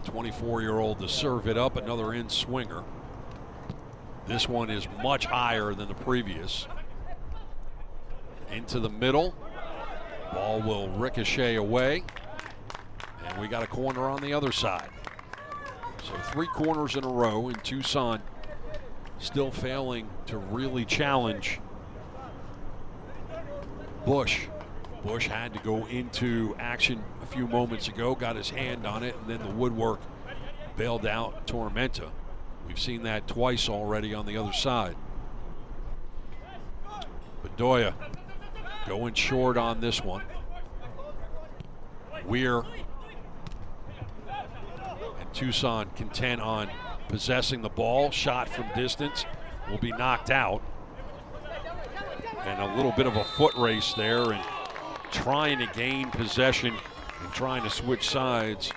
24-year-old, to serve it up, another in swinger. This one is much higher than the previous. Into the middle. Ball will ricochet away. And we got a corner on the other side. So 3 corners in a row, and Tucson still failing to really challenge Bush Bush had to go into action a few moments ago, got his hand on it, and then the woodwork bailed out Tormenta. We've seen that twice already on the other side. Bedoya going short on this one. Weir and Tucson content on possessing the ball. Shot from distance will be knocked out. And a little bit of a foot race there, and trying to gain possession and trying to switch sides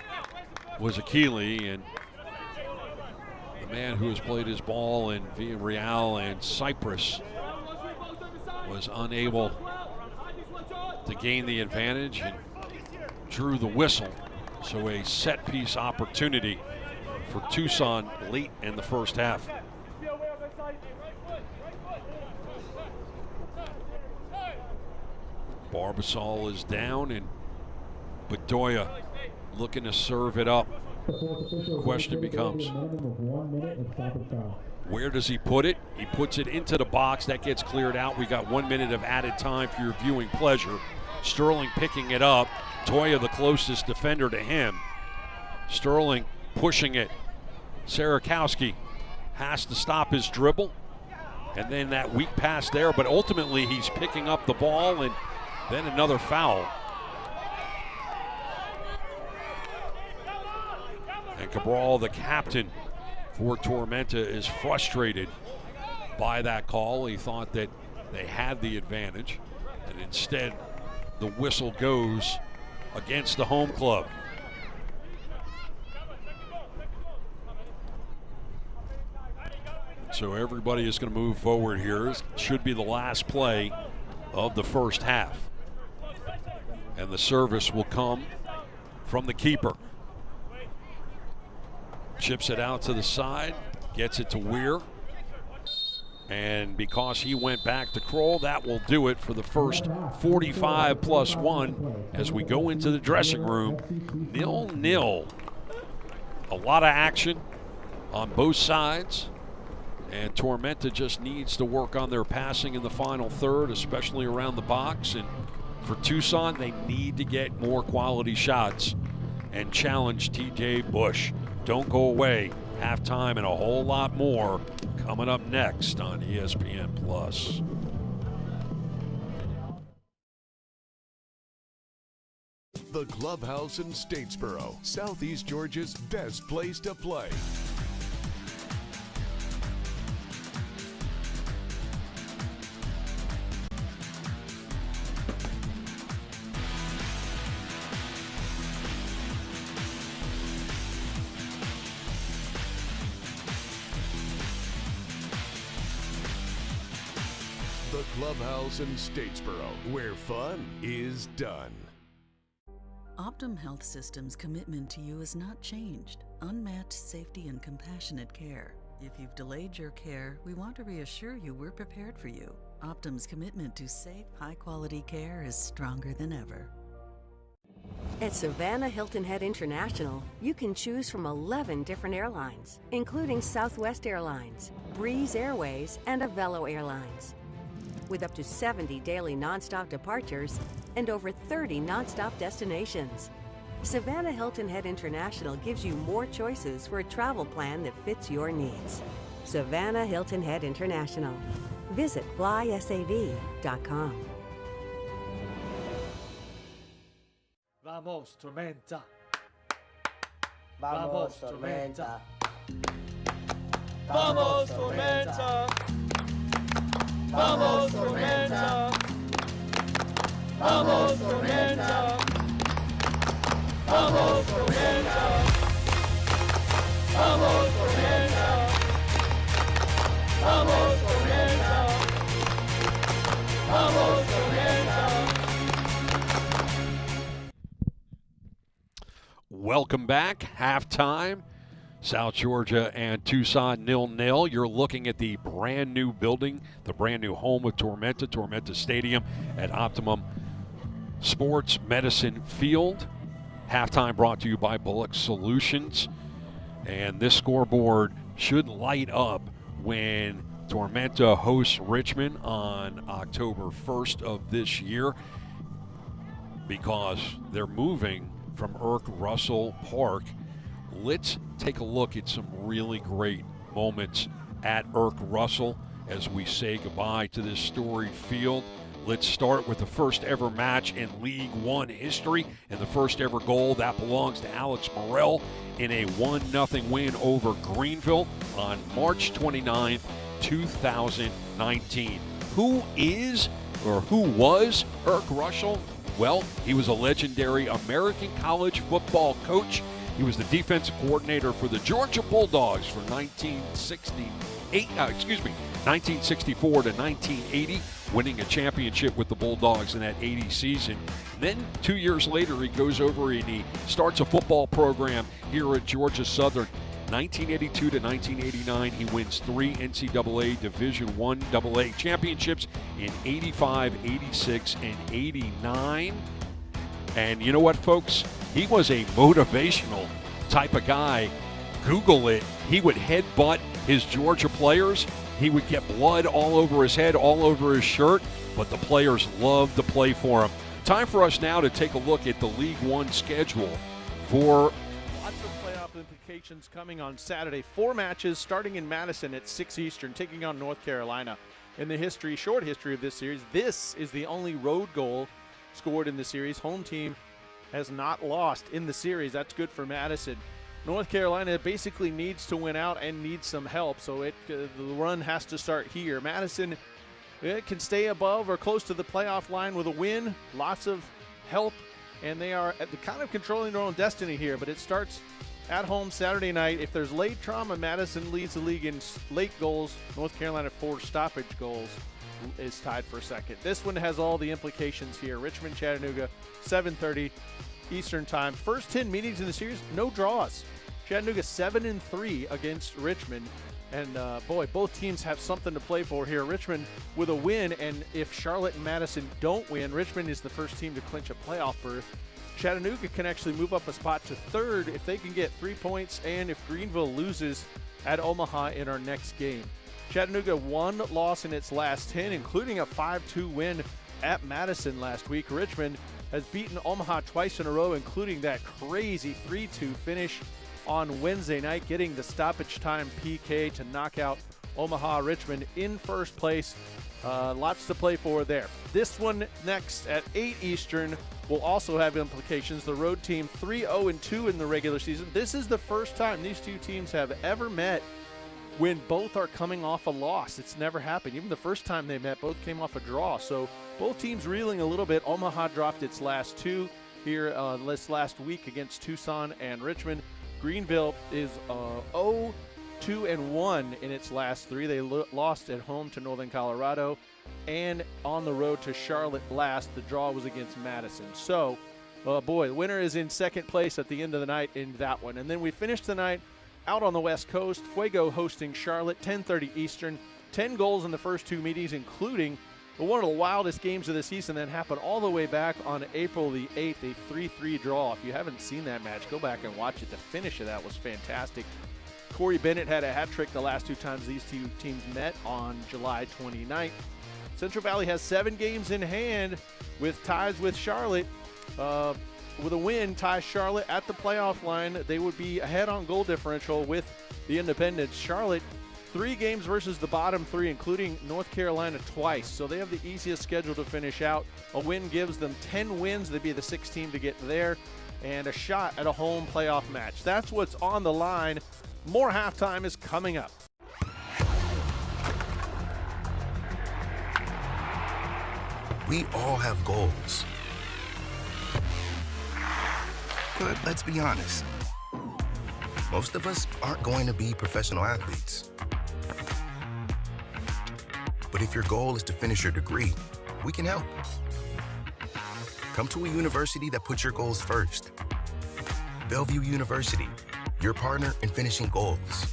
was Akili, and the man who has played his ball in Villarreal and Cyprus was unable to gain the advantage and drew the whistle. So a set piece opportunity for Tucson late in the first half. Barbasol is down, and Bedoya looking to serve it up. Question becomes, where does he put it? He puts it into the box. That gets cleared out. We got 1 minute of added time for your viewing pleasure. Sterling picking it up. Toya the closest defender to him. Sterling pushing it. Sarakowski has to stop his dribble. And then that weak pass there, but ultimately he's picking up the ball, and then another foul. And Cabral, the captain for Tormenta, is frustrated by that call. He thought that they had the advantage, and instead the whistle goes against the home club. So everybody is going to move forward here. This should be the last play of the first half. And the service will come from the keeper. Chips it out to the side, gets it to Weir. And because he went back to Kroll, that will do it for the first 45 plus 1 as we go into the dressing room. 0-0. A lot of action on both sides. And Tormenta just needs to work on their passing in the final third, especially around the box. And for Tucson, they need to get more quality shots and challenge TJ Bush. Don't go away. Halftime and a whole lot more coming up next on ESPN Plus. The Clubhouse in Statesboro, Southeast Georgia's best place to play. The Clubhouse in Statesboro, where fun is done. Optum Health System's commitment to you has not changed. Unmatched safety and compassionate care. If you've delayed your care, we want to reassure you we're prepared for you. Optum's commitment to safe, high-quality care is stronger than ever. At Savannah Hilton Head International, you can choose from 11 different airlines, including Southwest Airlines, Breeze Airways, and Avelo Airlines. With up to 70 daily nonstop departures and over 30 nonstop destinations. Savannah Hilton Head International gives you more choices for a travel plan that fits your needs. Savannah Hilton Head International. Visit flysav.com. Vamos, Tormenta. Vamos, Tormenta. Vamos, Tormenta. Vamos, Tormenta. Vamos, Tormenta. Vamos, Tormenta. Vamos, Tormenta. Vamos, Tormenta. Vamos, Tormenta. Welcome back. Halftime. South Georgia and Tucson 0-0. You're looking at the brand new building, the brand new home of Tormenta, Tormenta Stadium at Optimum Sports Medicine Field. Halftime brought to you by Bullock Solutions. And this scoreboard should light up when Tormenta hosts Richmond on October 1st of this year. because they're moving from Irk Russell Park. Let's take a look at some really great moments at Irk Russell as we say goodbye to this storied field. Let's start with the first ever match in League One history, and the first ever goal that belongs to Alex Morrell in a 1-0 win over Greenville on March 29th, 2019. Who was Irk Russell? Well, he was a legendary American college football coach. He was the defensive coordinator for the Georgia Bulldogs from 1964 to 1980, winning a championship with the Bulldogs in that 80 season. Then 2 years later, he goes over and he starts a football program here at Georgia Southern. 1982 to 1989, he wins 3 NCAA Division I AA championships in 85, 86, and 89. And you know what, folks? He was a motivational type of guy. Google it. He would headbutt his Georgia players. He would get blood all over his head, all over his shirt, but the players loved to play for him. Time for us now to take a look at the League One schedule for lots of playoff implications coming on Saturday. 4 matches starting in Madison at 6 Eastern, taking on North Carolina. In the short history of this series, this is the only road goal scored in the series. Home team has not lost in the series. That's good for Madison. North Carolina basically needs to win out and needs some help, so the run has to start here. Madison can stay above or close to the playoff line with a win, lots of help, and they are kind of controlling their own destiny here, but it starts at home Saturday night. If there's late trauma, Madison leads the league in late goals. North Carolina 4 stoppage goals is tied for second. This one has all the implications here. Richmond, Chattanooga, 7:30 Eastern time. First 10 meetings in the series, no draws. Chattanooga 7-3 against Richmond. And boy, both teams have something to play for here. Richmond with a win, and if Charlotte and Madison don't win, Richmond is the first team to clinch a playoff berth. Chattanooga can actually move up a spot to third if they can get 3 points and if Greenville loses at Omaha in our next game. Chattanooga 1 loss in its last 10, including a 5-2 win at Madison last week. Richmond has beaten Omaha twice in a row, including that crazy 3-2 finish on Wednesday night, getting the stoppage time PK to knock out Omaha. Richmond in first place. Lots to play for there. This one next at 8 Eastern will also have implications. The road team 3-0-2 in the regular season. This is the first time these two teams have ever met when both are coming off a loss. It's never happened. Even the first time they met, both came off a draw. So both teams reeling a little bit. Omaha dropped its last 2 here this last week against Tucson and Richmond. Greenville is 0-2-1 in its last 3. They lost at home to Northern Colorado and on the road to Charlotte last. The draw was against Madison. So, boy, the winner is in second place at the end of the night in that one. And then we finished the night out on the West Coast. Fuego hosting Charlotte, 10:30 Eastern. 10 goals in the first 2 meetings, including one of the wildest games of the season that happened all the way back on April the 8th, a 3-3 draw. If you haven't seen that match, go back and watch it. The finish of that was fantastic. Corey Bennett had a hat trick the last 2 times these two teams met on July 29th. Central Valley has 7 games in hand with ties with Charlotte. With a win, ties Charlotte at the playoff line. They would be ahead on goal differential with the Independents. Charlotte, 3 games versus the bottom 3, including North Carolina twice. So they have the easiest schedule to finish out. A win gives them 10 wins. They'd be the 6th team to get there, and a shot at a home playoff match. That's what's on the line. More halftime is coming up. We all have goals. But let's be honest, most of us aren't going to be professional athletes. But if your goal is to finish your degree, we can help. Come to a university that puts your goals first. Bellevue University, your partner in finishing goals.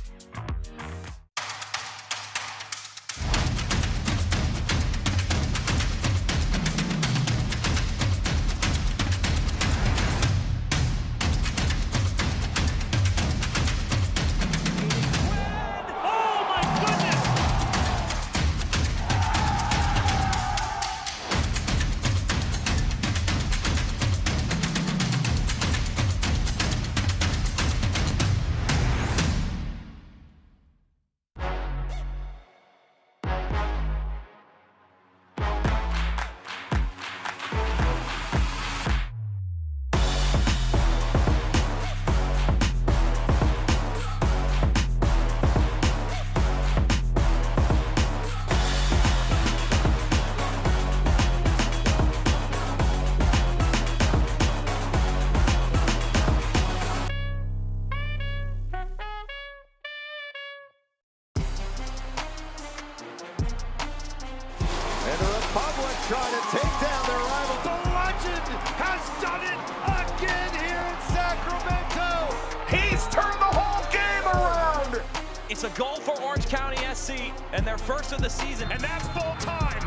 It's a goal for Orange County SC and their first of the season. And that's full time.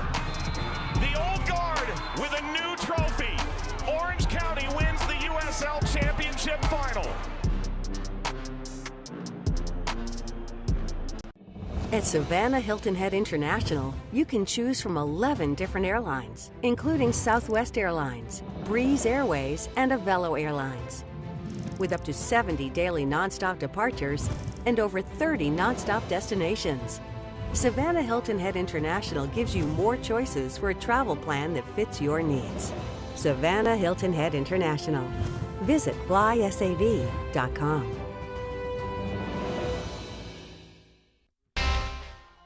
The old guard with a new trophy. Orange County wins the USL Championship final. At Savannah Hilton Head International, you can choose from 11 different airlines, including Southwest Airlines, Breeze Airways, and Avelo Airlines. With up to 70 daily nonstop departures and over 30 nonstop destinations, Savannah Hilton Head International gives you more choices for a travel plan that fits your needs. Savannah Hilton Head International. Visit flysav.com.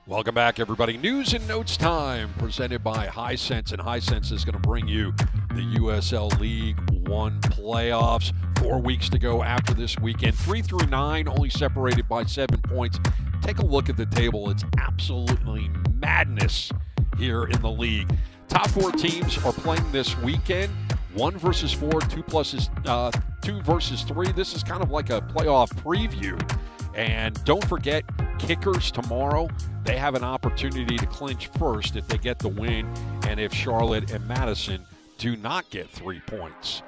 Welcome back, everybody. News and notes time presented by Hisense, and Hisense is going to bring you the USL League One playoffs. 4 weeks to go after this weekend. 3 through 9, only separated by 7 points. Take a look at the table. It's absolutely madness here in the league. Top 4 teams are playing this weekend. 1 versus 4, 2 versus 3. This is kind of like a playoff preview. And don't forget, kickers tomorrow. They have an opportunity to clinch first if they get the win, and if Charlotte and Madison do not get 3 points.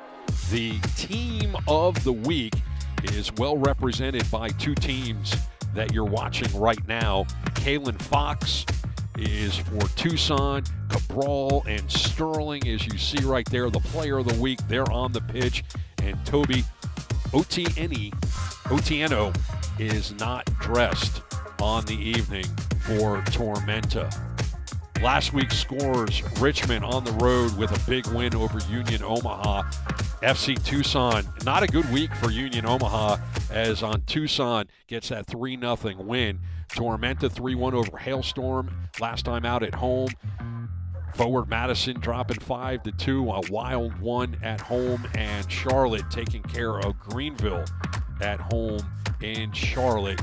The team of the week is well represented by 2 teams that you're watching right now. Kalen Fox is for Tucson. Cabral and Sterling, as you see right there, the player of the week. They're on the pitch. And Toby Otieno is not dressed on the evening for Tormenta. Last week's scores, Richmond on the road with a big win over Union Omaha. FC Tucson, not a good week for Union Omaha, as on Tucson gets that 3-0 win. Tormenta 3-1 over Hailstorm last time out at home. Forward Madison dropping 5-2, a wild one at home, and Charlotte taking care of Greenville at home in Charlotte.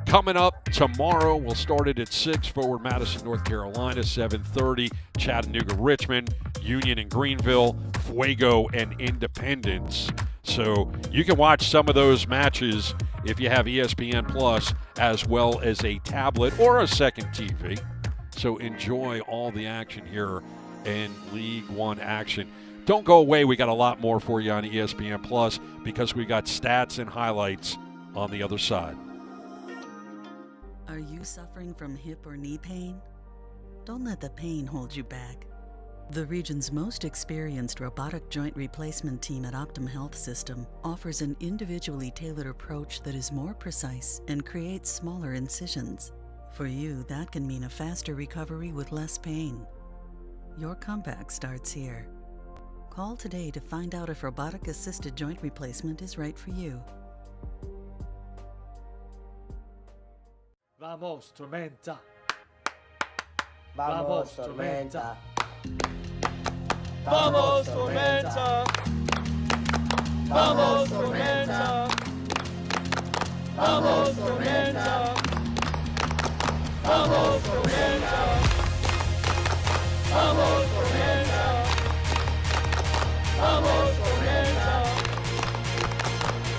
Coming up tomorrow, we'll start it at 6, Forward Madison, North Carolina, 7:30, Chattanooga, Richmond, Union and Greenville, Fuego and Independence. So you can watch some of those matches if you have ESPN Plus, as well as a tablet or a second TV. So enjoy all the action here in League One action. Don't go away. We got a lot more for you on ESPN Plus, because we got stats and highlights on the other side. Are you suffering from hip or knee pain? Don't let the pain hold you back. The region's most experienced robotic joint replacement team at Optum Health System offers an individually tailored approach that is more precise and creates smaller incisions. For you, that can mean a faster recovery with less pain. Your comeback starts here. Call today to find out if robotic-assisted joint replacement is right for you. Vamos, Tormenta. Vamos, Tormenta. Vamos, Tormenta. Vamos, Tormenta. Vamos, Tormenta. Vamos, Tormenta. Vamos, Tormenta. Vamos, Tormenta.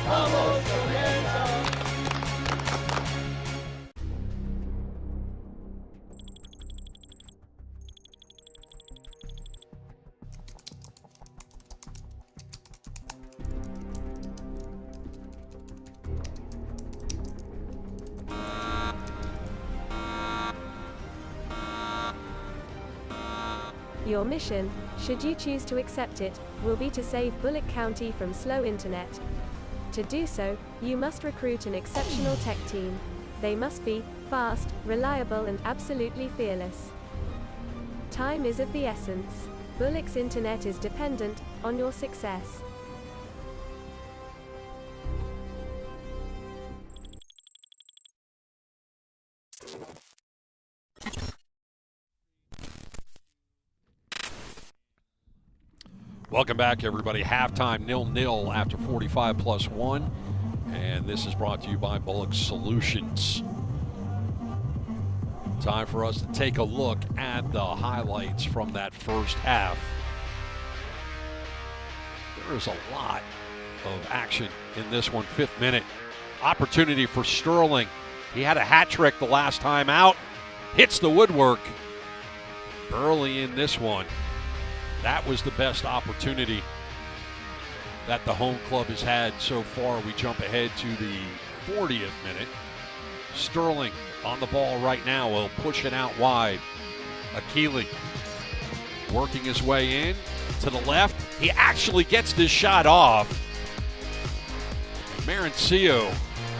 Vamos, Tormenta. Your mission, should you choose to accept it, will be to save Bullock County from slow internet. To do so, you must recruit an exceptional tech team. They must be fast, reliable, and absolutely fearless. Time is of the essence. Bullock's internet is dependent on your success. Welcome back, everybody. Halftime 0-0 after 45 plus 1. And this is brought to you by Bullock Solutions. Time for us to take a look at the highlights from that first half. There is a lot of action in this one. 5th minute. Opportunity for Sterling. He had a hat trick the last time out. Hits the woodwork early in this one. That was the best opportunity that the home club has had so far. We jump ahead to the 40th minute. Sterling on the ball right now will push it out wide. Akili working his way in to the left. He actually gets this shot off. Marencio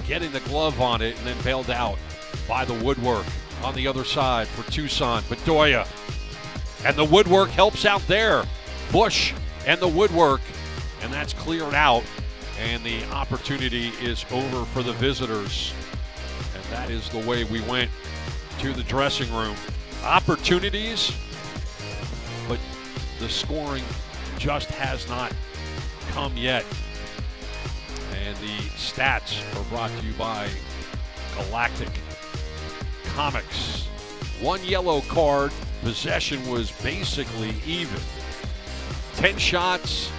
getting the glove on it and then bailed out by the woodwork on the other side for Tucson. Bedoya. And the woodwork helps out there. Bush and the woodwork. And that's cleared out. And the opportunity is over for the visitors. And that is the way we went to the dressing room. Opportunities, but the scoring just has not come yet. And the stats are brought to you by Galactic Comics. 1 yellow card. Possession was basically even. 10 shots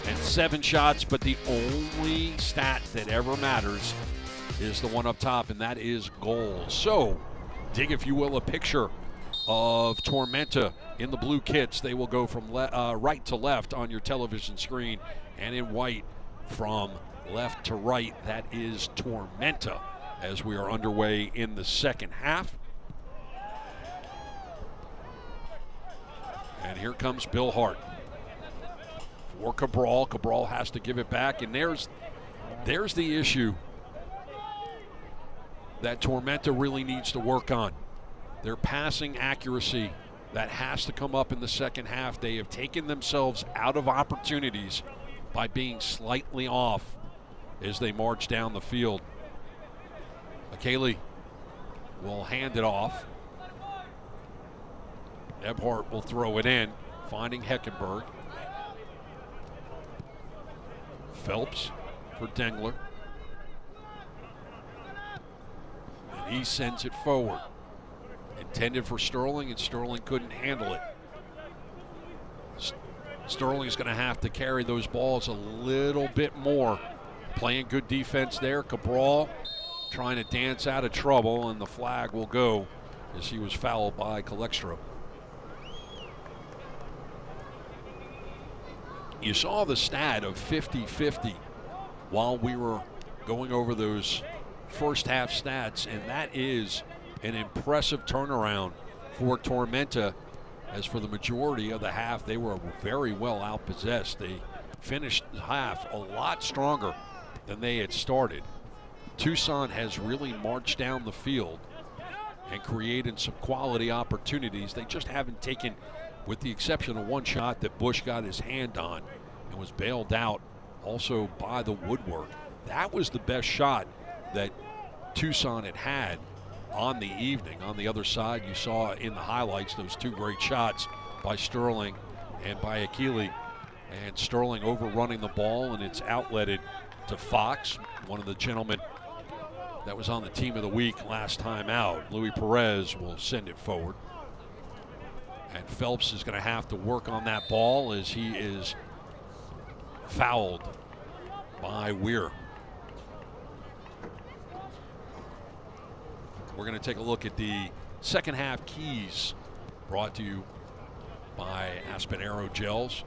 and 7 shots, but the only stat that ever matters is the one up top, and that is goals. So, dig, if you will, a picture of Tormenta in the blue kits. They will go from right to left on your television screen, and in white from left to right. That is Tormenta as we are underway in the second half. And here comes Bill Hart for Cabral. Cabral has to give it back, and there's the issue that Tormenta really needs to work on. Their passing accuracy, that has to come up in the second half. They have taken themselves out of opportunities by being slightly off as they march down the field. Akeli will hand it off. Ebhart will throw it in, finding Heckenberg. Phelps for Dengler. And he sends it forward. Intended for Sterling, and Sterling couldn't handle it. Sterling's going to have to carry those balls a little bit more. Playing good defense there. Cabral trying to dance out of trouble, and the flag will go as he was fouled by Calextra. You saw the stat of 50-50 while we were going over those first half stats, and that is an impressive turnaround for Tormenta, as for the majority of the half they were very well outpossessed. They finished the half a lot stronger than they had started. Tucson has really marched down the field and created some quality opportunities. They just haven't taken, with the exception of one shot that Bush got his hand on and was bailed out also by the woodwork. That was the best shot that Tucson had on the evening. On the other side, you saw in the highlights those 2 great shots by Sterling and by Akili. And Sterling overrunning the ball, and it's outletted to Fox, one of the gentlemen that was on the team of the week last time out. Louis Perez will send it forward. And Phelps is going to have to work on that ball as he is fouled by Weir. We're going to take a look at the second half keys brought to you by Aspen Aero Gels.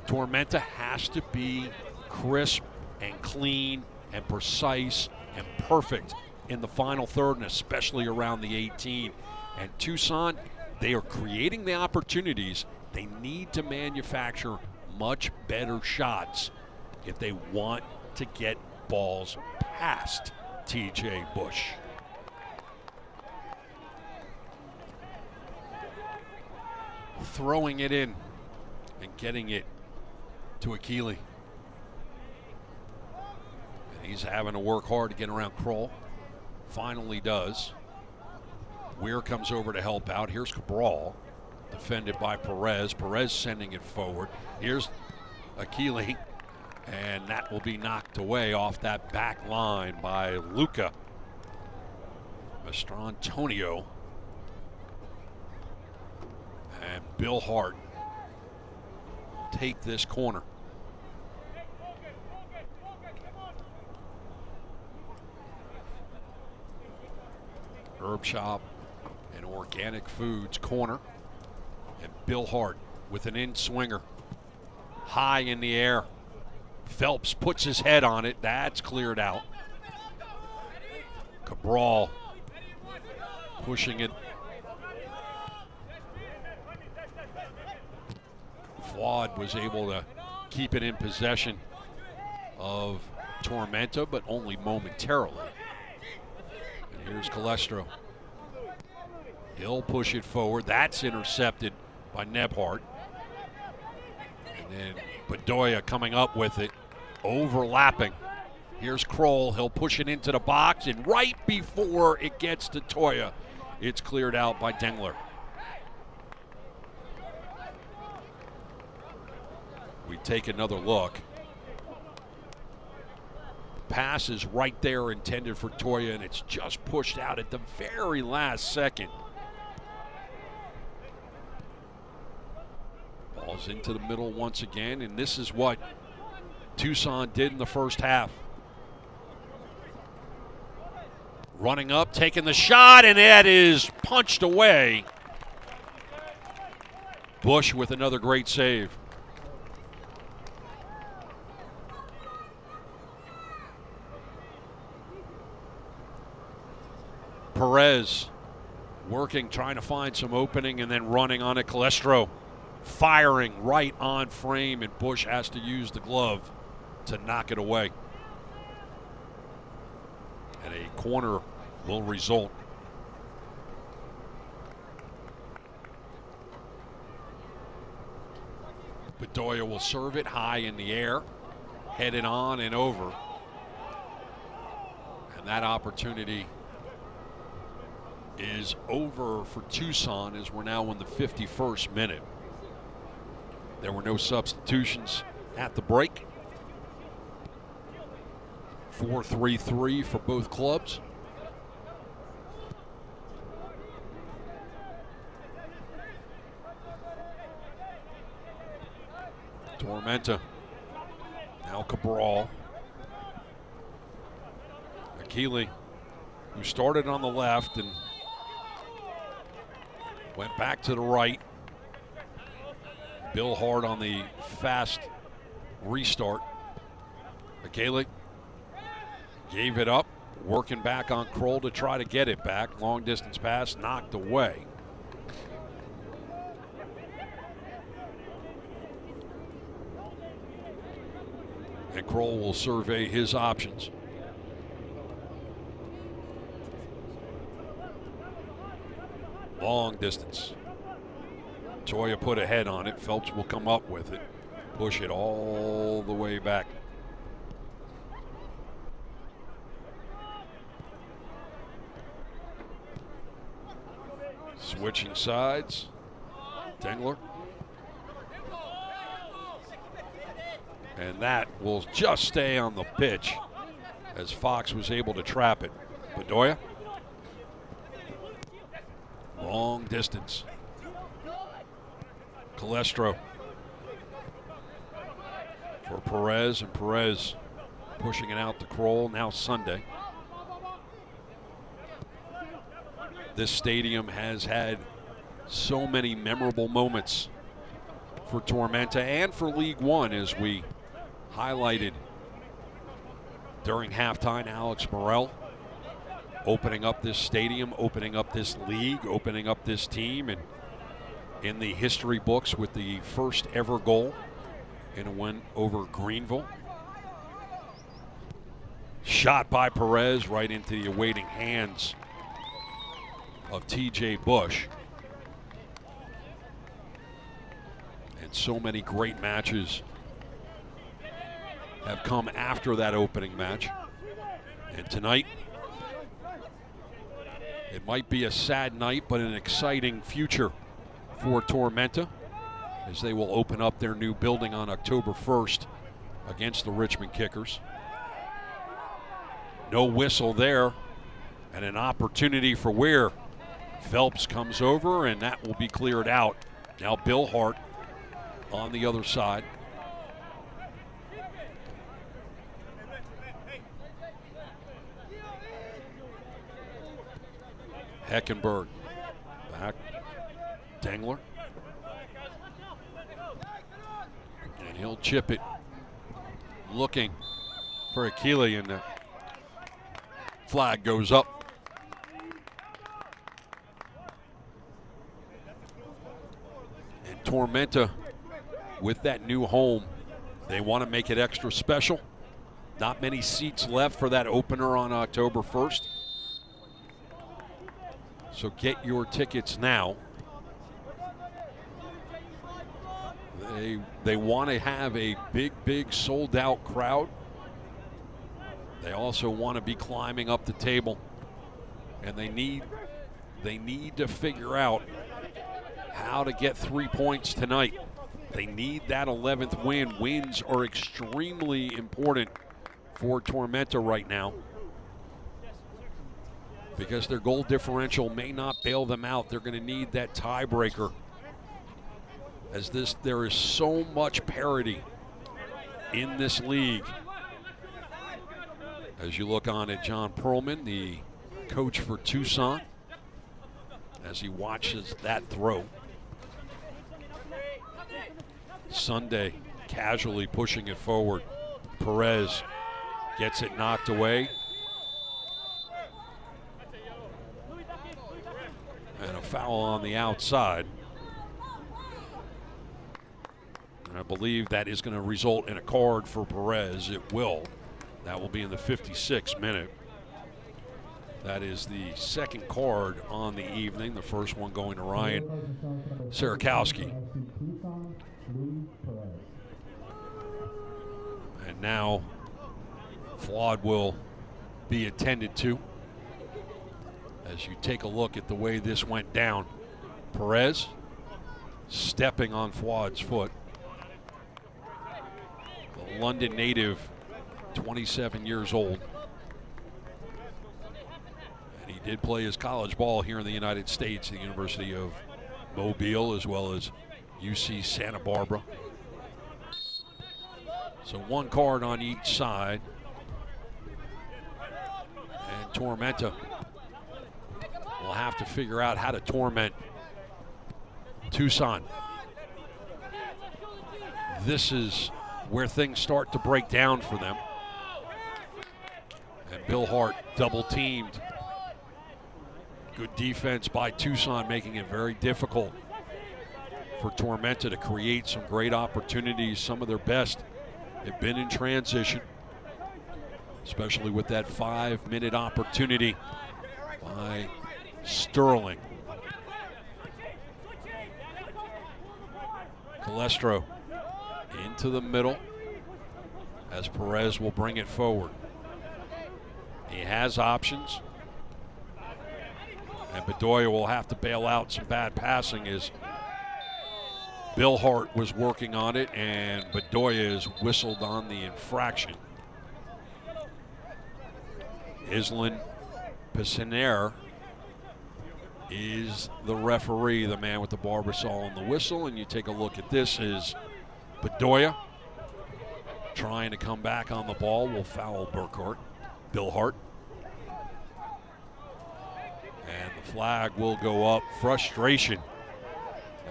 Tormenta has to be crisp and clean and precise and perfect in the final third, and especially around the 18. And Tucson, they are creating the opportunities. They need to manufacture much better shots if they want to get balls past TJ Bush. Throwing it in and getting it to Akili. And he's having to work hard to get around Kroll. Finally does. Weir comes over to help out. Here's Cabral, defended by Perez. Perez sending it forward. Here's Akili, and that will be knocked away off that back line by Luca Mastrantonio. And Bill Hart take this corner. Herb Shop and Organic Foods corner. And Bill Hart with an in-swinger. High in the air. Phelps puts his head on it. That's cleared out. Cabral pushing it. Fuad was able to keep it in possession of Tormenta, but only momentarily. And here's Calestro. He'll push it forward. That's intercepted by Nebhart. And then Bedoya coming up with it, overlapping. Here's Kroll. He'll push it into the box, and right before it gets to Toya, it's cleared out by Dengler. We take another look. Pass is right there intended for Toya, and it's just pushed out at the very last second. Ball's into the middle once again, and this is what Tucson did in the first half. Running up, taking the shot, and that is punched away. Bush with another great save. Perez working, trying to find some opening, and then running on it. Calestro firing right on frame, and Bush has to use the glove to knock it away. And a corner will result. Bedoya will serve it high in the air, headed on and over. And that opportunity is over for Tucson as we're now in the 51st minute. There were no substitutions at the break. 4-3-3 for both clubs. Tormenta. Now Cabral. Akili, who started on the left and went back to the right. Bill Hart on the fast restart. Akili gave it up, working back on Kroll to try to get it back. Long distance pass knocked away. And Kroll will survey his options. Long distance. Toya put a head on it. Phelps will come up with it. Push it all the way back. Switching sides. Dengler. And that will just stay on the pitch as Fox was able to trap it. Bedoya. Long distance. Calestro for Perez, and Perez pushing it out to Kroll. Now Sunday. This stadium has had so many memorable moments for Tormenta and for League One, as we highlighted during halftime. Alex Morel opening up this stadium, opening up this league, opening up this team, and in the history books with the first ever goal in a win over Greenville. Shot by Perez right into the awaiting hands of TJ Bush. And so many great matches have come after that opening match. And tonight, it might be a sad night, but an exciting future for Tormenta, as they will open up their new building on October 1st against the Richmond Kickers. No whistle there, and an opportunity for Weir. Phelps comes over, and that will be cleared out. Now Bill Hart on the other side. Eckenberg. Back. Dengler. And he'll chip it. Looking for Akili, and the flag goes up. And Tormenta, with that new home, they want to make it extra special. Not many seats left for that opener on October 1st. So get your tickets now. They want to have a big sold out crowd. They also want to be climbing up the table, and they need to figure out how to get 3 points tonight. They need that 11th win. Wins are extremely important for Tormenta right now, because their goal differential may not bail them out. They're going to need that tiebreaker, as there is so much parity in this league. As you look on at John Perlman, the coach for Tucson, as he watches that throw. Sunday casually pushing it forward. Perez gets it knocked away. And a foul on the outside. And I believe that is going to result in a card for Perez. It will. That will be in the 56th minute. That is the second card on the evening. The first one going to Ryan Sarakowski. And now Flawed will be attended to. As you take a look at the way this went down, Perez stepping on Fuad's foot. The London native, 27 years old. And he did play his college ball here in the United States, the University of Mobile, as well as UC Santa Barbara. So one card on each side. And Tormenta will have to figure out how to torment Tucson. This is where things start to break down for them. And Bill Hart double teamed. Good defense by Tucson, making it very difficult for Tormenta to create some great opportunities. Some of their best have been in transition, especially with that 5-minute opportunity by Sterling. Calestro into the middle as Perez will bring it forward. He has options, and Bedoya will have to bail out some bad passing as Bill Hart was working on it, and Bedoya is whistled on the infraction. Islan Pisciner is the referee, the man with the barbasol and the whistle. And you take a look at this, is Bedoya trying to come back on the ball, will foul Bill Hart. And the flag will go up. Frustration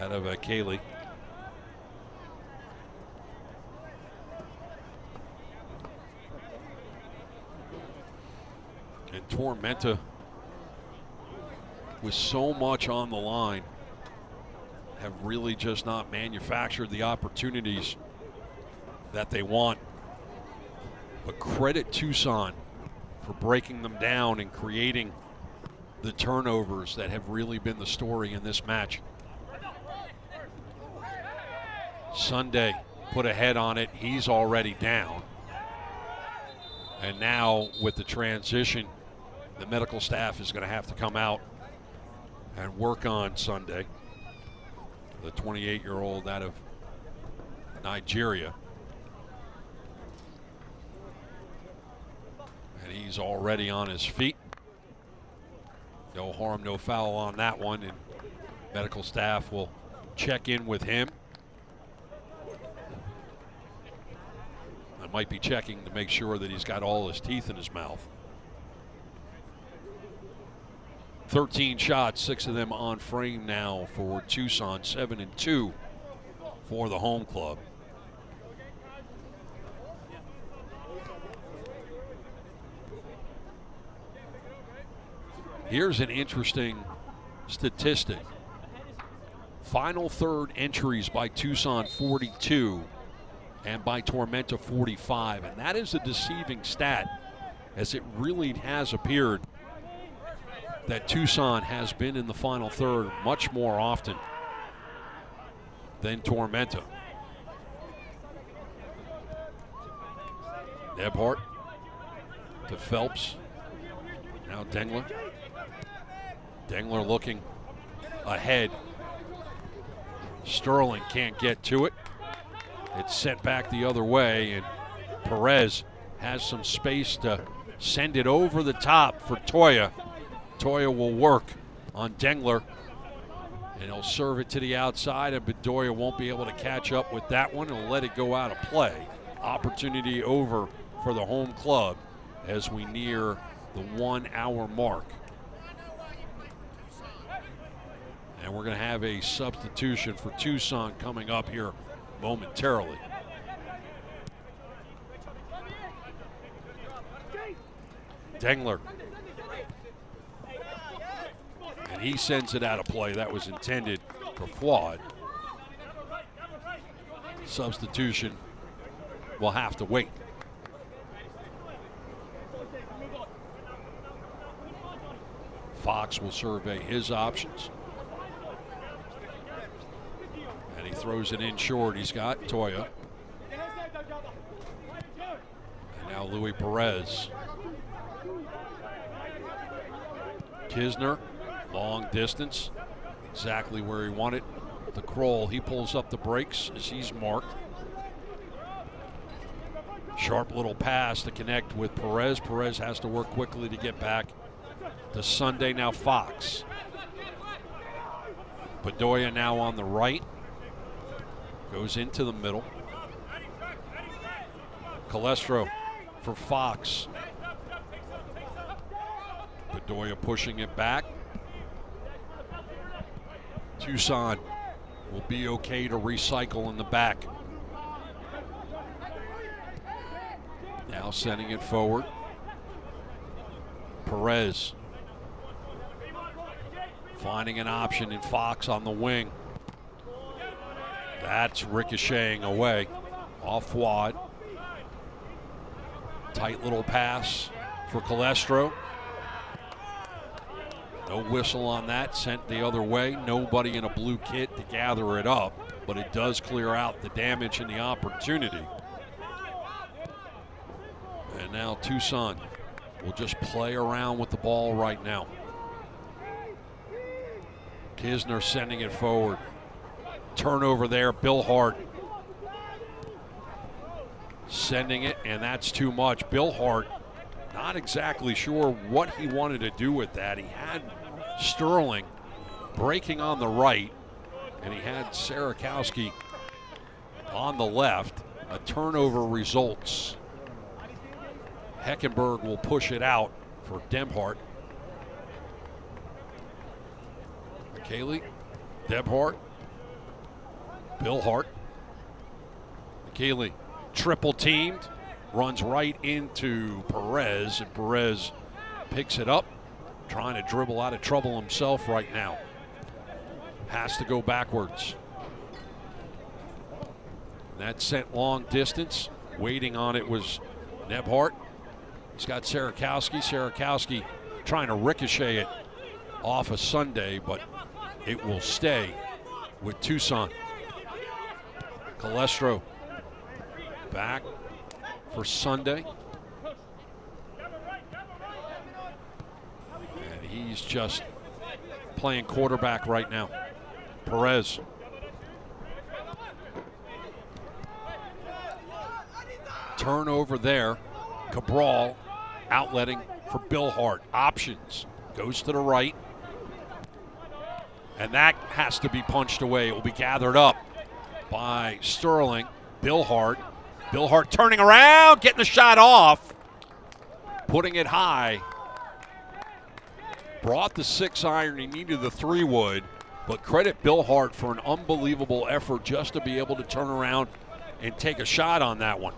out of Kaylee. And Tormenta, with so much on the line, have really just not manufactured the opportunities that they want. But credit Tucson for breaking them down and creating the turnovers that have really been the story in this match. Sunday put a head on it. He's already down. And now with the transition, the medical staff is going to have to come out and work on Sunday. The 28-year-old out of Nigeria. And he's already on his feet. No harm, no foul on that one, and medical staff will check in with him. I might be checking to make sure that he's got all his teeth in his mouth. 13 shots, 6 of them on frame now for Tucson, 7-2 for the home club. Here's an interesting statistic. Final third entries by Tucson, 42, and by Tormenta, 45. And that is a deceiving stat, as it really has appeared that Tucson has been in the final third much more often than Tormenta. Nebhart to Phelps. Now Dengler. Dengler looking ahead. Sterling can't get to it. It's sent back the other way, and Perez has some space to send it over the top for Toya. Toya will work on Dengler, and he'll serve it to the outside, and Bedoya won't be able to catch up with that one. He'll let it go out of play. Opportunity over for the home club as we near the 1 hour mark. And we're going to have a substitution for Tucson coming up here momentarily. Dengler. And he sends it out of play. That was intended for Fuad. Substitution will have to wait. Fox will survey his options. And he throws it in short. He's got Toya. And now Louis Perez. Kisner, long distance, exactly where he wanted. The Kroll, he pulls up the brakes as he's marked. Sharp little pass to connect with Perez. Perez has to work quickly to get back to Sunday. Now Fox. Bedoya now on the right. Goes into the middle. Calestro for Fox. Bedoya pushing it back. Tucson will be okay to recycle in the back. Now sending it forward. Perez finding an option in Fox on the wing. That's ricocheting away off Wad. Tight little pass for Calestro. No whistle on that, sent the other way. Nobody in a blue kit to gather it up, but it does clear out the damage and the opportunity. And now Tucson will just play around with the ball right now. Kisner sending it forward. Turnover there, Bill Hart sending it, and that's too much. Bill Hart not exactly sure what he wanted to do with that. He had Sterling breaking on the right, and he had Sarakowski on the left. A turnover results. Heckenberg will push it out for Debhart. McKaylee, Debhart, Bill Hart. McKaylee triple teamed, runs right into Perez, and Perez picks it up, trying to dribble out of trouble himself right now. Has to go backwards. That sent long distance. Waiting on it was Nebhart. He's got Sarakowski. Sarakowski trying to ricochet it off of Sunday, but it will stay with Tucson. Calestro back for Sunday. And he's just playing quarterback right now. Perez. Turnover there. Cabral outletting for Bill Hart. Options. Goes to the right. And that has to be punched away. It will be gathered up by Sterling. Bill Hart. Bill Hart turning around, getting the shot off. Putting it high. brought the 6-iron. He needed the 3-wood. But credit Bill Hart for an unbelievable effort just to be able to turn around and take a shot on that one.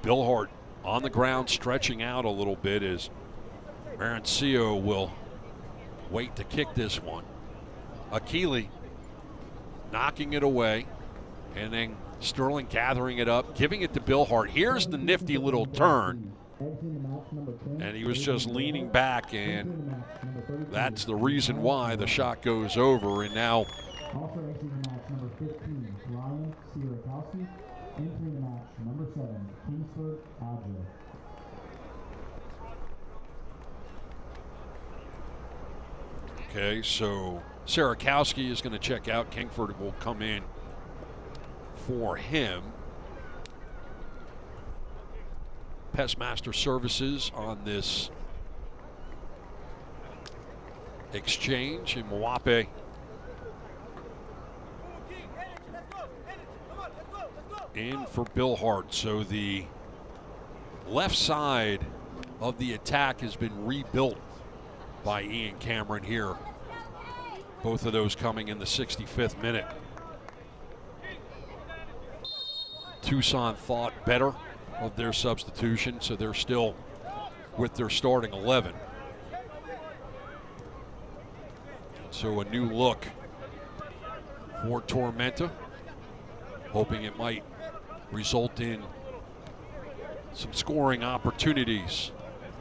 Bill Hart on the ground, stretching out a little bit as Marancio will wait to kick this one. Akili knocking it away, and then Sterling gathering it up, giving it to Bill Hart. Here's the nifty little turn. And he was just leaning back, and that's the reason why the shot goes over. And now okay, so Sarakowski is going to check out. Kingford will come in for him. Pestmaster Services on this exchange, and Mwape in for Bill Hart. So the left side of the attack has been rebuilt by Ian Cameron here. Both of those coming in the 65th minute. Tucson thought better of their substitution, so they're still with their starting 11. So a new look for Tormenta, hoping it might result in some scoring opportunities.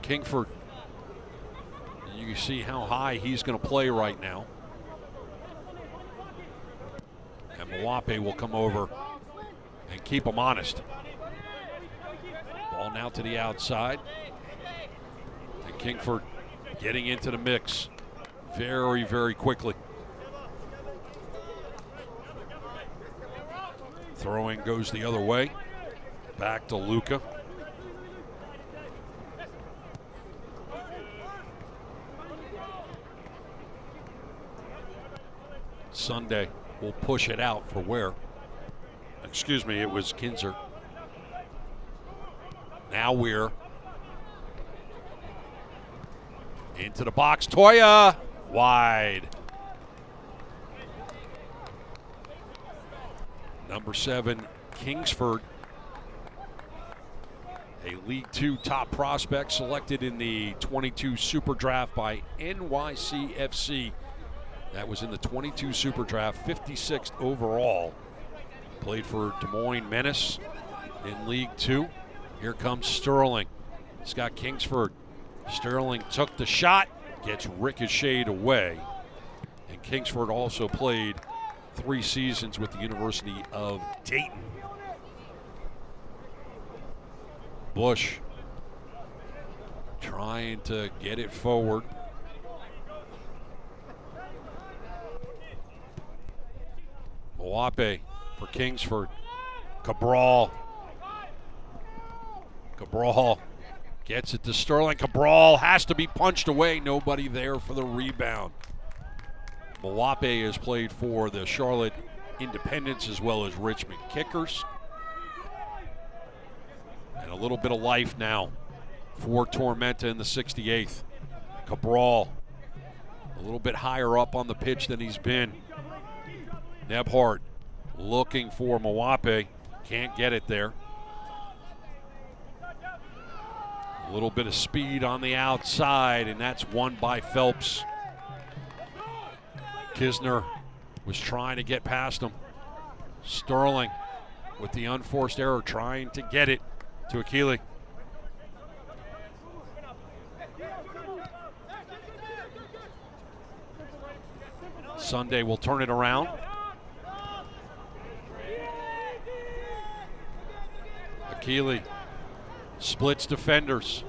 Kingford, you see how high he's going to play right now. And Mwape will come over and keep him honest. Ball now to the outside. And Kingford getting into the mix very, very quickly. Throwing goes the other way. Back to Luca. Sunday will push it out for where? Excuse me, it was Kinzer. Now Weir. Into the box. Toya wide. Number 7, Kingsford. A League 2 top prospect selected in the 22 Super Draft by NYCFC. That was in the 22 Super Draft, 56th overall. Played for Des Moines Menace in League 2. Here comes Sterling. Scott Kingsford. Sterling took the shot, gets ricocheted away. And Kingsford also played 3 seasons with the University of Dayton. Bush trying to get it forward. Mwape for Kingsford. Cabral gets it to Sterling. Cabral has to be punched away. Nobody there for the rebound. Mwape has played for the Charlotte Independents as well as Richmond Kickers. And a little bit of life now for Tormenta in the 68th. Cabral a little bit higher up on the pitch than he's been. Nebhart looking for Mwape. Can't get it there. A little bit of speed on the outside, and that's won by Phelps. Kisner was trying to get past him. Sterling with the unforced error, trying to get it to Akili. Sunday will turn it around. Akili splits defenders.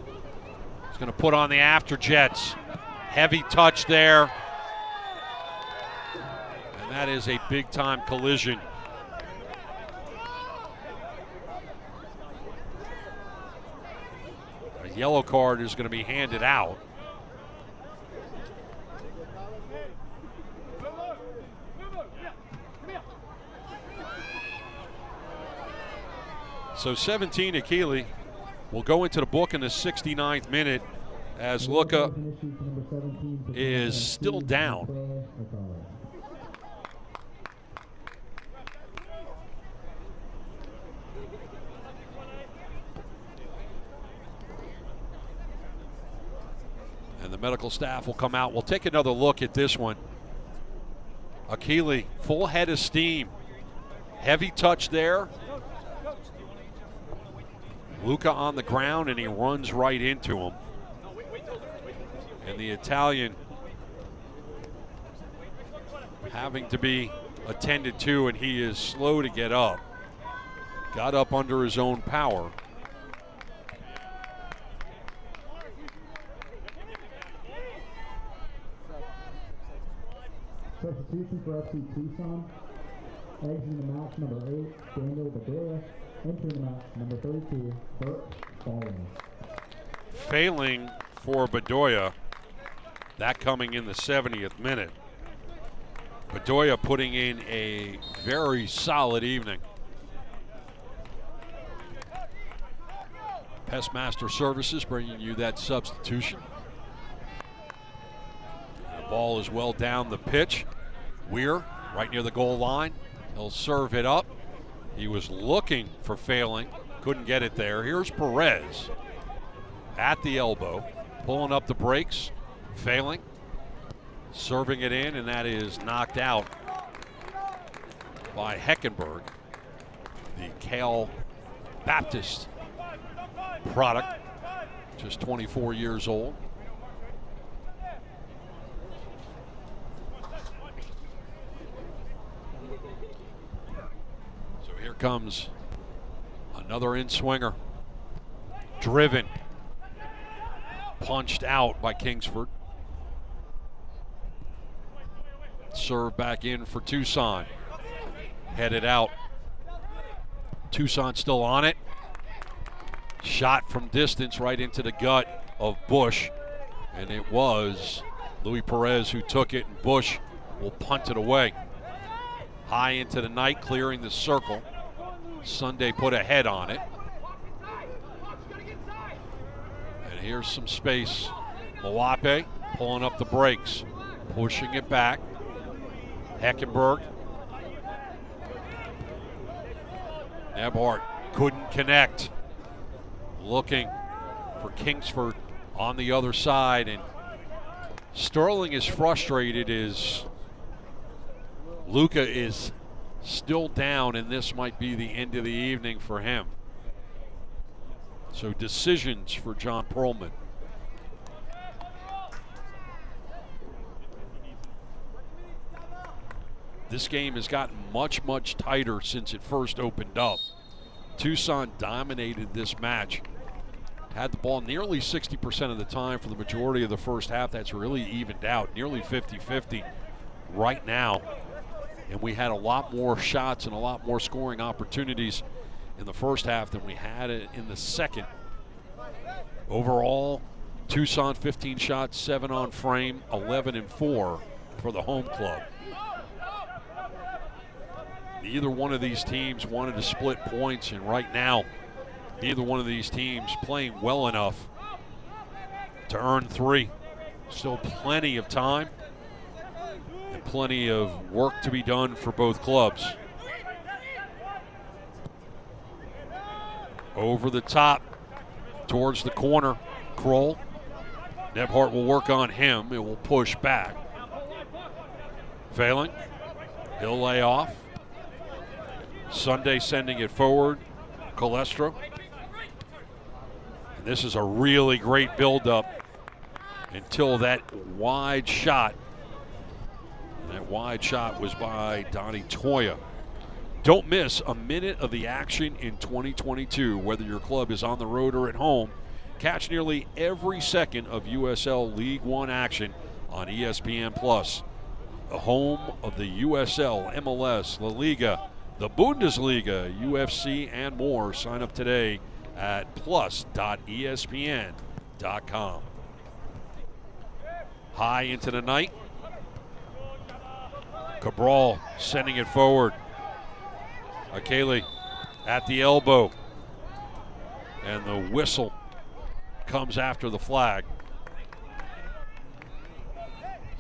He's going to put on the afterjets. Heavy touch there. And that is a big-time collision. A yellow card is going to be handed out. So 17 Akili will go into the book in the 69th minute as Luka is still down. And the medical staff will come out. We'll take another look at this one. Akili, full head of steam. Heavy touch there. Luka on the ground, and he runs right into him. And the Italian having to be attended to, and he is slow to get up. Got up under his own power. Substitution for FC Tucson. Exiting the match, number 8, Daniel Bedoya. Entering the match, number 32, Bert Failing. Failing for Bedoya. That coming in the 70th minute. Bedoya putting in a very solid evening. Pestmaster Services bringing you that substitution. The ball is well down the pitch. Weir right near the goal line. He'll serve it up. He was looking for Failing, couldn't get it there. Here's Perez at the elbow, pulling up the brakes. Failing, serving it in, and that is knocked out by Heckenberg, the Cal Baptist product, just 24 years old. So here comes another in-swinger, driven, punched out by Kingsford. Serve back in for Tucson. Headed out. Tucson still on it. Shot from distance right into the gut of Bush. And it was Luis Perez who took it, and Bush will punt it away. High into the night, clearing the circle. Sunday put a head on it. And here's some space. Mwape pulling up the brakes, pushing it back. Heckenberg. Nebhart couldn't connect. Looking for Kingsford on the other side, and Sterling is frustrated as Luka is still down, and this might be the end of the evening for him. So decisions for John Perlman. This game has gotten much, much tighter since it first opened up. Tucson dominated this match. Had the ball nearly 60% of the time for the majority of the first half. That's really evened out, nearly 50-50 right now. And we had a lot more shots and a lot more scoring opportunities in the first half than we had in the second. Overall, Tucson 15 shots, 7 on frame, 11-4 for the home club. Neither one of these teams wanted to split points, and right now, neither one of these teams playing well enough to earn 3. Still plenty of time and plenty of work to be done for both clubs. Over the top, towards the corner, Kroll. Nebhart will work on him. It will push back. Failing. He'll lay off. Sunday sending it forward. Colestro. And this is a really great buildup until that wide shot. And that wide shot was by Donnie Toya. Don't miss a minute of the action in 2022, whether your club is on the road or at home. Catch nearly every second of USL League One action on ESPN+. The home of the USL, MLS, La Liga, the Bundesliga, UFC, and more. Sign up today at plus.espn.com. High into the night. Cabral sending it forward. Akeli at the elbow. And the whistle comes after the flag.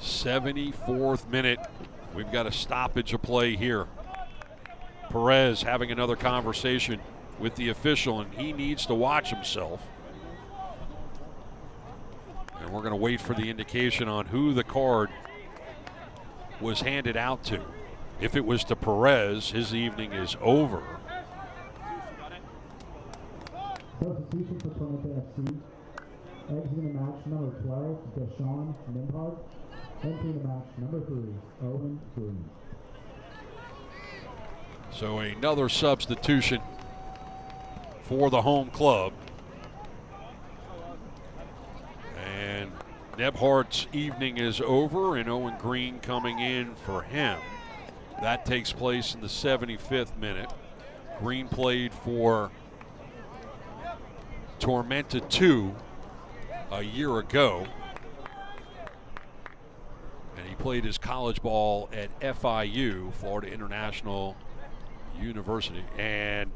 74th minute. We've got a stoppage of play here. Perez having another conversation with the official, and he needs to watch himself. And we're going to wait for the indication on who the card was handed out to. If it was to Perez, his evening is over. Substitution for Tormenta FC. Exiting the match, number 12, Deshaun Nimhard. Entering the match, number 3, Owen Green. So another substitution for the home club. And Nebhart's evening is over, and Owen Green coming in for him. That takes place in the 75th minute. Green played for Tormenta 2 a year ago. And he played his college ball at FIU, Florida International University. And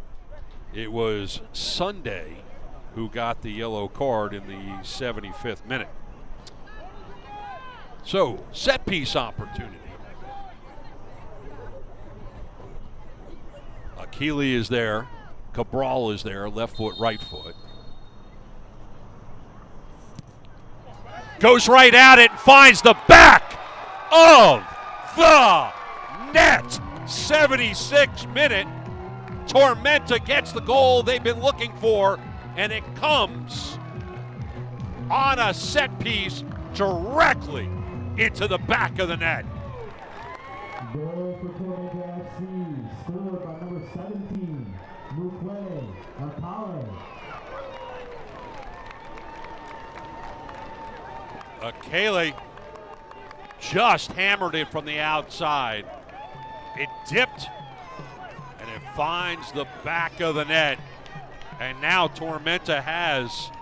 it was Sunday who got the yellow card in the 75th minute. So, set piece opportunity. Akili is there. Cabral is there, left foot, right foot. Goes right at it, finds the back of the net. 76th minute. Tormenta gets the goal they've been looking for, and it comes on a set piece directly into the back of the net. Goal for Tormenta FC, scored by number 17, Mukwe Akale. Akele just hammered it from the outside. It dipped, and it finds the back of the net. And now Tormenta has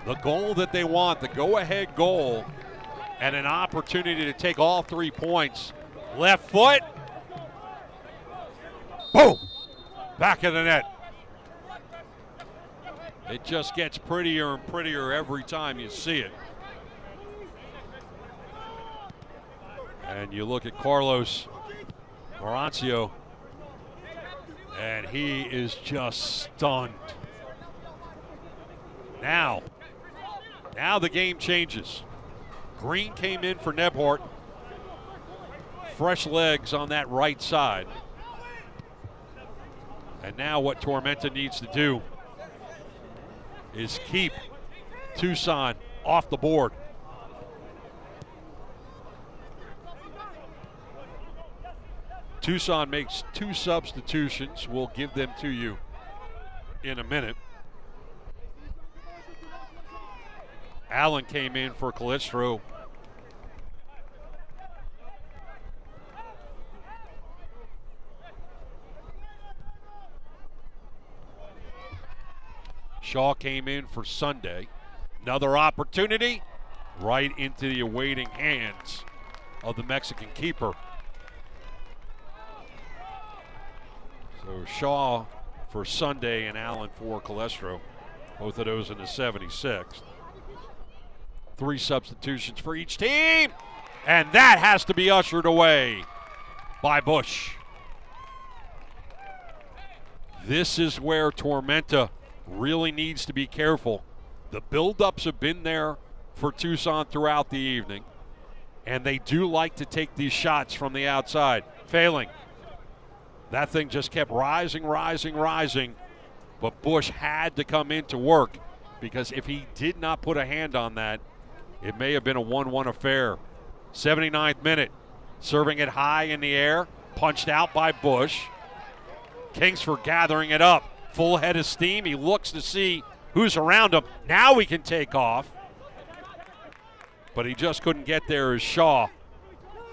the goal that they want, the go-ahead goal, and an opportunity to take all 3 points. Left foot. Boom! Back of the net. It just gets prettier and prettier every time you see it. And you look at Carlos Marancio, and he is just stunned. Now the game changes. Green came in for Nebhart. Fresh legs on that right side. And now what Tormenta needs to do is keep Tucson off the board. Tucson makes 2 substitutions. We'll give them to you in a minute. Allen came in for Calistro. Shaw came in for Sunday. Another opportunity right into the awaiting hands of the Mexican keeper. So Shaw for Sunday and Allen for Calistro. Both of those in the 76th. 3 substitutions for each team. And that has to be ushered away by Bush. This is where Tormenta really needs to be careful. The buildups have been there for Tucson throughout the evening, and they do like to take these shots from the outside. Failing. That thing just kept rising, but Bush had to come in to work, because if he did not put a hand on that, it may have been a 1-1 affair. 79th minute, serving it high in the air, punched out by Bush. Kingsford gathering it up. Full head of steam. He looks to see who's around him. Now he can take off. But he just couldn't get there as Shaw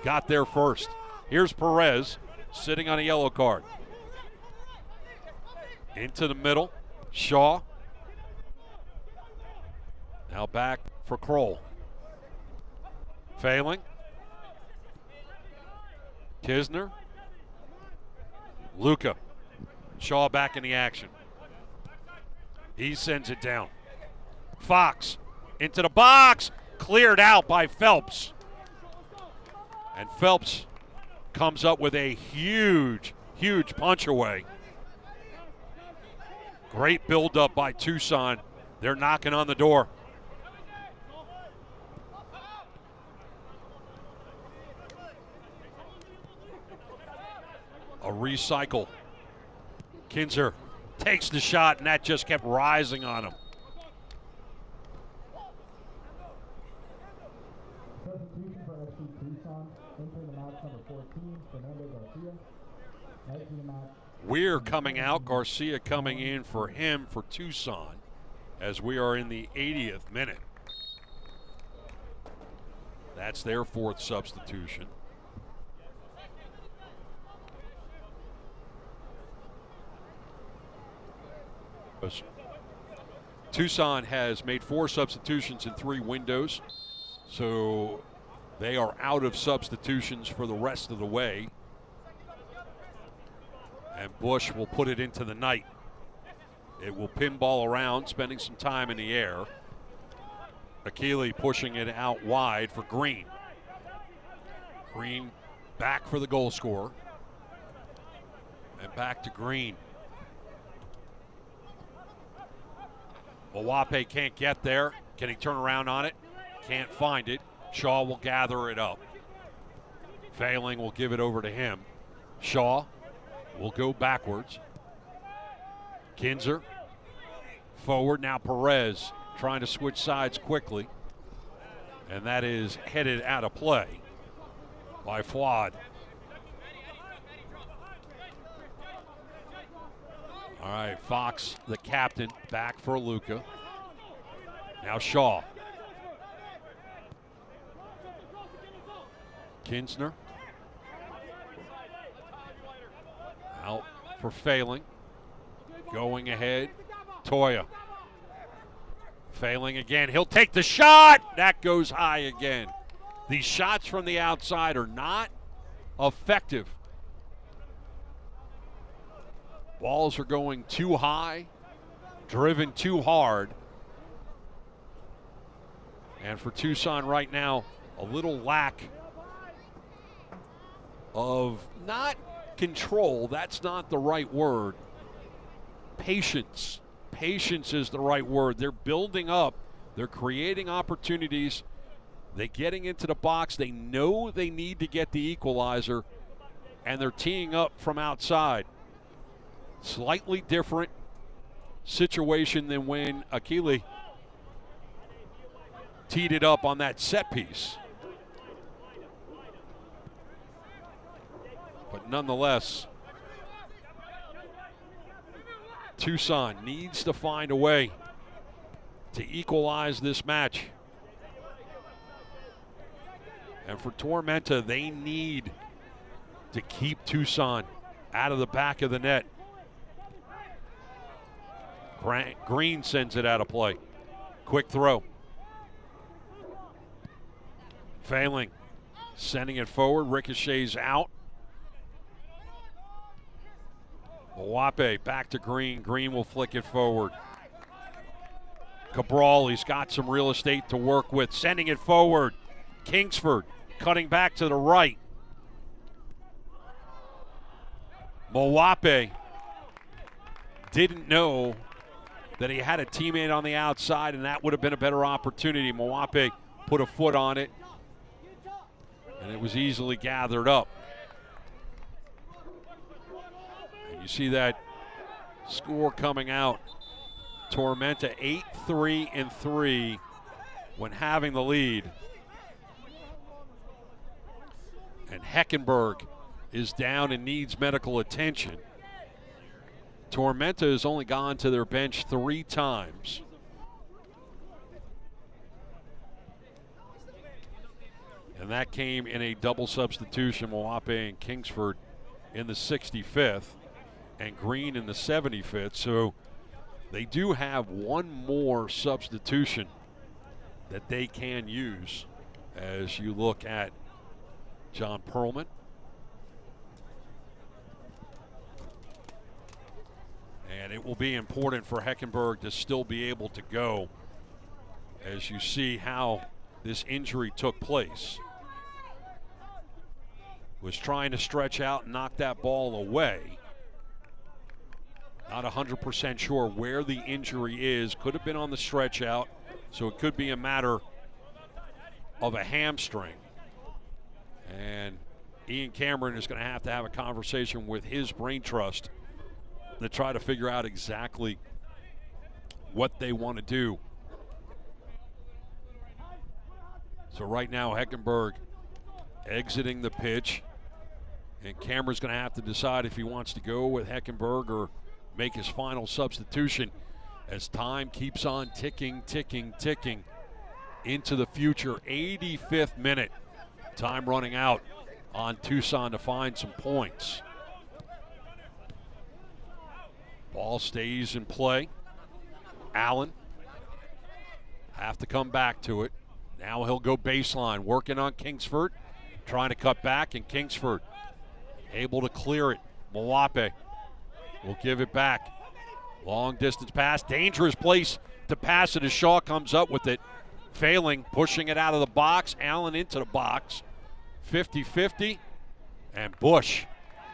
got there first. Here's Perez sitting on a yellow card. Into the middle. Shaw. Now back for Kroll. Failing. Kisner. Luca. Shaw back in the action. He sends it down. Fox into the box, cleared out by Phelps. And Phelps comes up with a huge, huge punch away. Great build-up by Tucson. They're knocking on the door. A recycle. Kinzer takes the shot, and that just kept rising on him. Substitution for FC Tucson. Entering the match number 14, Fernando Garcia. Exiting the match. Weir coming out, Garcia coming in for him for Tucson as we are in the 80th minute. That's their fourth substitution. Tucson has made 4 substitutions in 3 windows, so they are out of substitutions for the rest of the way. And Bush will put it into the night. It will pinball around, spending some time in the air. Akili pushing it out wide for Green. Green back for the goal scorer. And back to Green. Mawape can't get there. Can he turn around on it? Can't find it. Shaw will gather it up. Failing will give it over to him. Shaw will go backwards. Kinzer forward. Now Perez trying to switch sides quickly. And that is headed out of play by Fuad. All right, Fox, the captain, back for Luca. Now Shaw. Kinsner. Out for Failing. Going ahead, Toya. Failing again, he'll take the shot. That goes high again. These shots from the outside are not effective. Balls are going too high, driven too hard. And for Tucson right now, a little lack of not control, that's not the right word. Patience. Patience is the right word. They're building up. They're creating opportunities. They're getting into the box. They know they need to get the equalizer, and they're teeing up from outside. Slightly different situation than when Akili teed it up on that set piece. But nonetheless, Tucson needs to find a way to equalize this match. And for Tormenta, they need to keep Tucson out of the back of the net. Green sends it out of play. Quick throw. Failing. Sending it forward. Ricochets out. Mawape back to Green. Green will flick it forward. Cabral, he's got some real estate to work with. Sending it forward. Kingsford cutting back to the right. Mawape didn't know that he had a teammate on the outside, and that would have been a better opportunity. Mawape put a foot on it, and it was easily gathered up. And you see that score coming out. Tormenta 8-3-3 when having the lead. And Heckenberg is down and needs medical attention. Tormenta has only gone to their bench 3 times. And that came in a double substitution. Mawape and Kingsford in the 65th and Green in the 75th. So they do have one more substitution that they can use as you look at John Perlman. And it it will be important for Heckenberg to still be able to go as you see how this injury took place. Was trying to stretch out and knock that ball away. Not 100% sure where the injury is. Could have been on the stretch out, so it could be a matter of a hamstring. And Ian Cameron is going to have a conversation with his brain trust to try to figure out exactly what they want to do. So right now, Heckenberg exiting the pitch, and Cameron's going to have to decide if he wants to go with Heckenberg or make his final substitution as time keeps on ticking into the future. 85th minute, time running out on Tucson to find some points. Ball stays in play. Allen have to come back to it. Now he'll go baseline, working on Kingsford, trying to cut back, and Kingsford able to clear it. Mwape will give it back. Long distance pass, dangerous place to pass it as Shaw comes up with it. Failing, pushing it out of the box. Allen into the box. 50-50, and Bush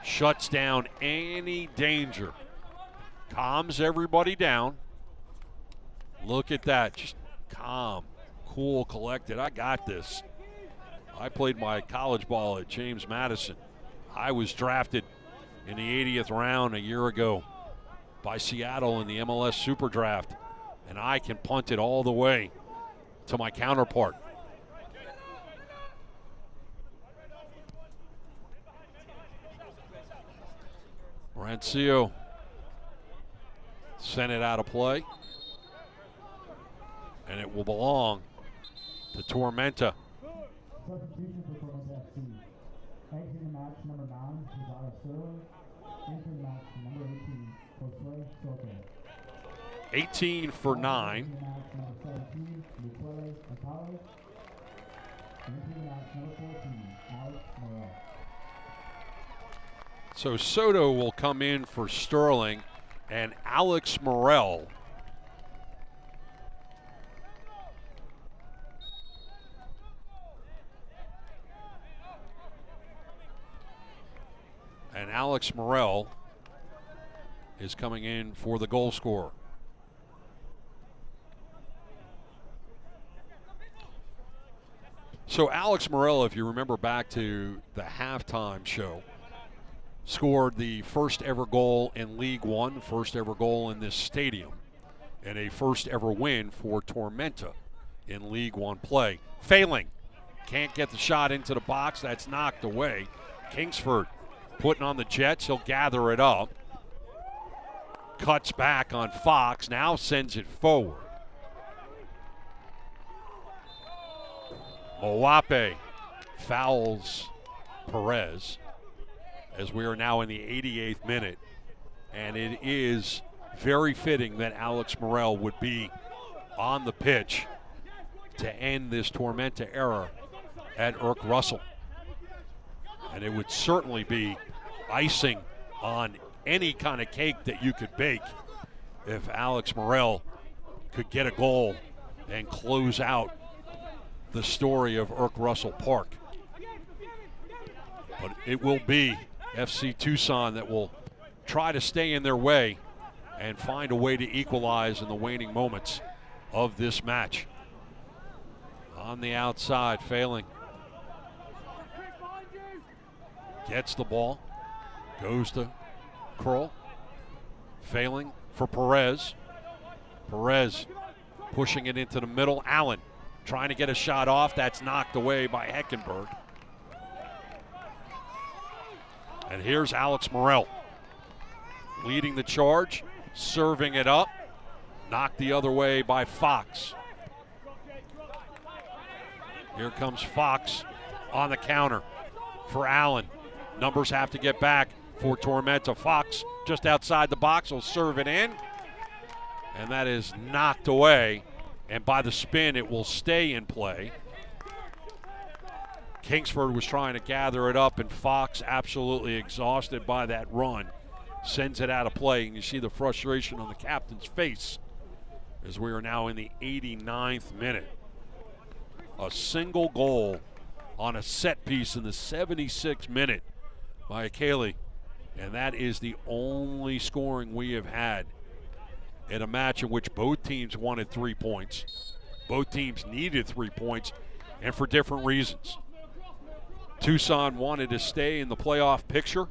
shuts down any danger. Calms everybody down. Look at that, just calm, cool, collected. I got this. I played my college ball at James Madison. I was drafted in the 80th round a year ago by Seattle in the MLS Super Draft, and I can punt it all the way to my counterpart. Rancio sent it out of play, and it will belong to Tormenta. Substitution for Tormenta FC. Exiting the match, number 9, Josiah Sterling. Entering the match, number 18, Josue Soto. 18 for 9. Entering the match, number 17, Luquele Atale. Entering the match, number 14, Alex Morel. So Soto will come in for Sterling, and Alex Morel is coming in for the goal scorer. So Alex Morel, if you remember back to the halftime show, scored the first ever goal in League One, first ever goal in this stadium, and a first ever win for Tormenta in League One play. Failing, can't get the shot into the box, that's knocked away. Kingsford putting on the Jets, he'll gather it up. Cuts back on Fox, now sends it forward. Mwape fouls Perez as we are now in the 88th minute, and it is very fitting that Alex Morel would be on the pitch to end this Tormenta era at Irk Russell. And it would certainly be icing on any kind of cake that you could bake if Alex Morel could get a goal and close out the story of Irk Russell Park. But it will be FC Tucson that will try to stay in their way and find a way to equalize in the waning moments of this match. On the outside, Failing. Gets the ball, goes to Kroll. Failing for Perez. Perez pushing it into the middle. Allen trying to get a shot off. That's knocked away by Heckenberg. And here's Alex Morel leading the charge, serving it up. Knocked the other way by Fox. Here comes Fox on the counter for Allen. Numbers have to get back for Tormenta. Fox just outside the box will serve it in. And that is knocked away. And by the spin, it will stay in play. Kingsford was trying to gather it up, and Fox, absolutely exhausted by that run, sends it out of play, and you see the frustration on the captain's face as we are now in the 89th minute. A single goal on a set piece in the 76th minute by Akeli, and that is the only scoring we have had in a match in which both teams wanted 3 points. Both teams needed 3 points, and for different reasons. Tucson wanted to stay in the playoff picture.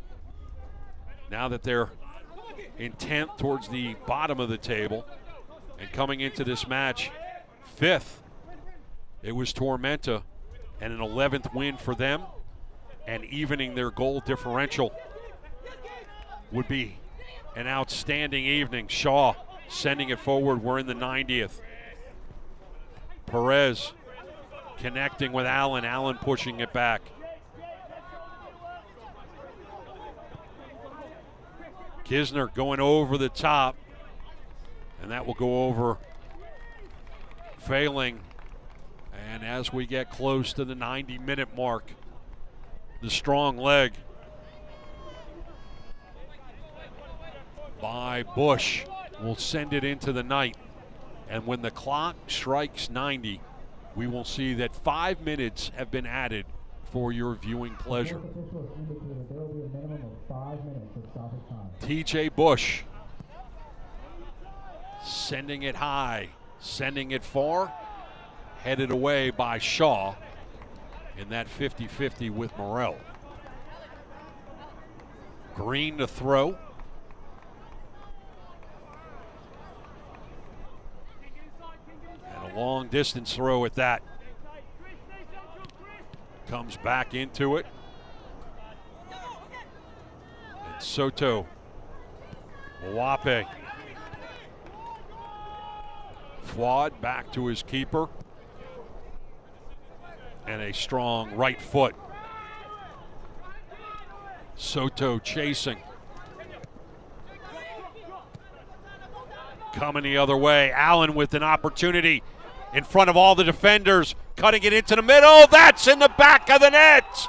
Now that they're in 10th towards the bottom of the table, and coming into this match 5th, it was Tormenta, and an 11th win for them, and evening their goal differential would be an outstanding evening. Shaw sending it forward. We're in the 90th. Perez connecting with Allen. Allen pushing it back. Kisner going over the top, and that will go over Failing. And as we get close to the 90-minute mark, the strong leg by Bush will send it into the night. And when the clock strikes 90, we will see that 5 minutes have been added for your viewing pleasure. TJ Bush sending it high, sending it far, headed away by Shaw in that 50-50 with Morrell. Green to throw. And a long distance throw at that. Comes back into it. And Soto. Mwape. Fuad back to his keeper. And a strong right foot. Soto chasing. Coming the other way. Allen with an opportunity in front of all the defenders. Cutting it into the middle. That's in the back of the net.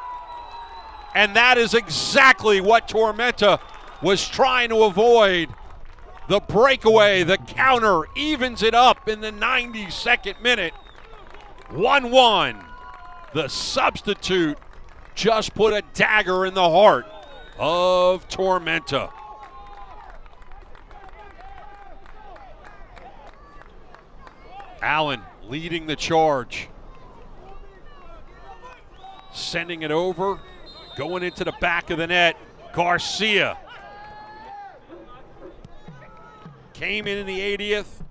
And that is exactly what Tormenta was trying to avoid. The breakaway, the counter, evens it up in the 92nd minute. 1-1. The substitute just put a dagger in the heart of Tormenta. Allen leading the charge. Sending it over, going into the back of the net. Garcia came in the 80th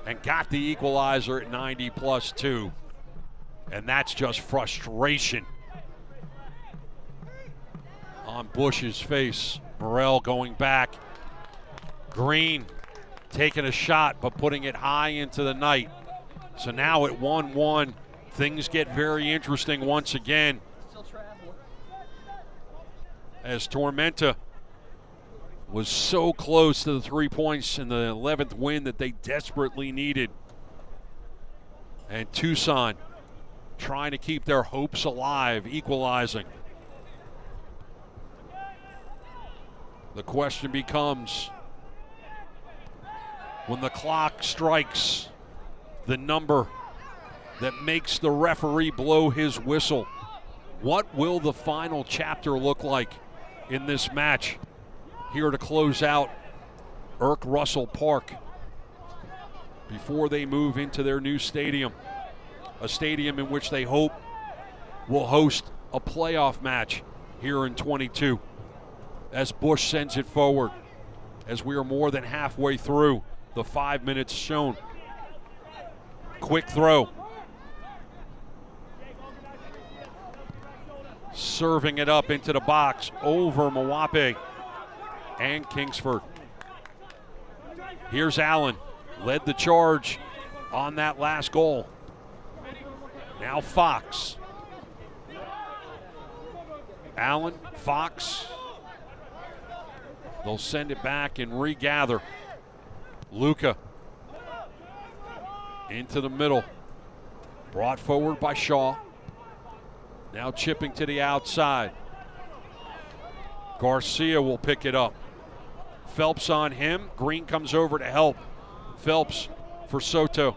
and got the equalizer at 90+2. And that's just frustration on Bush's face. Morrell going back. Green taking a shot but putting it high into the night. So now at 1-1, things get very interesting once again. As Tormenta was so close to the 3 points in the 11th win that they desperately needed. And Tucson trying to keep their hopes alive, equalizing. The question becomes, when the clock strikes the number that makes the referee blow his whistle, what will the final chapter look like in this match here to close out Irk Russell Park before they move into their new stadium, a stadium in which they hope will host a playoff match here in 22. As Bush sends it forward, as we are more than halfway through the 5 minutes shown. Quick throw. Serving it up into the box over Mwape and Kingsford. Here's Allen, led the charge on that last goal. Now Fox. Allen, Fox. They'll send it back and regather. Luca into the middle. Brought forward by Shaw. Now chipping to the outside. Garcia will pick it up. Phelps on him. Green comes over to help. Phelps for Soto.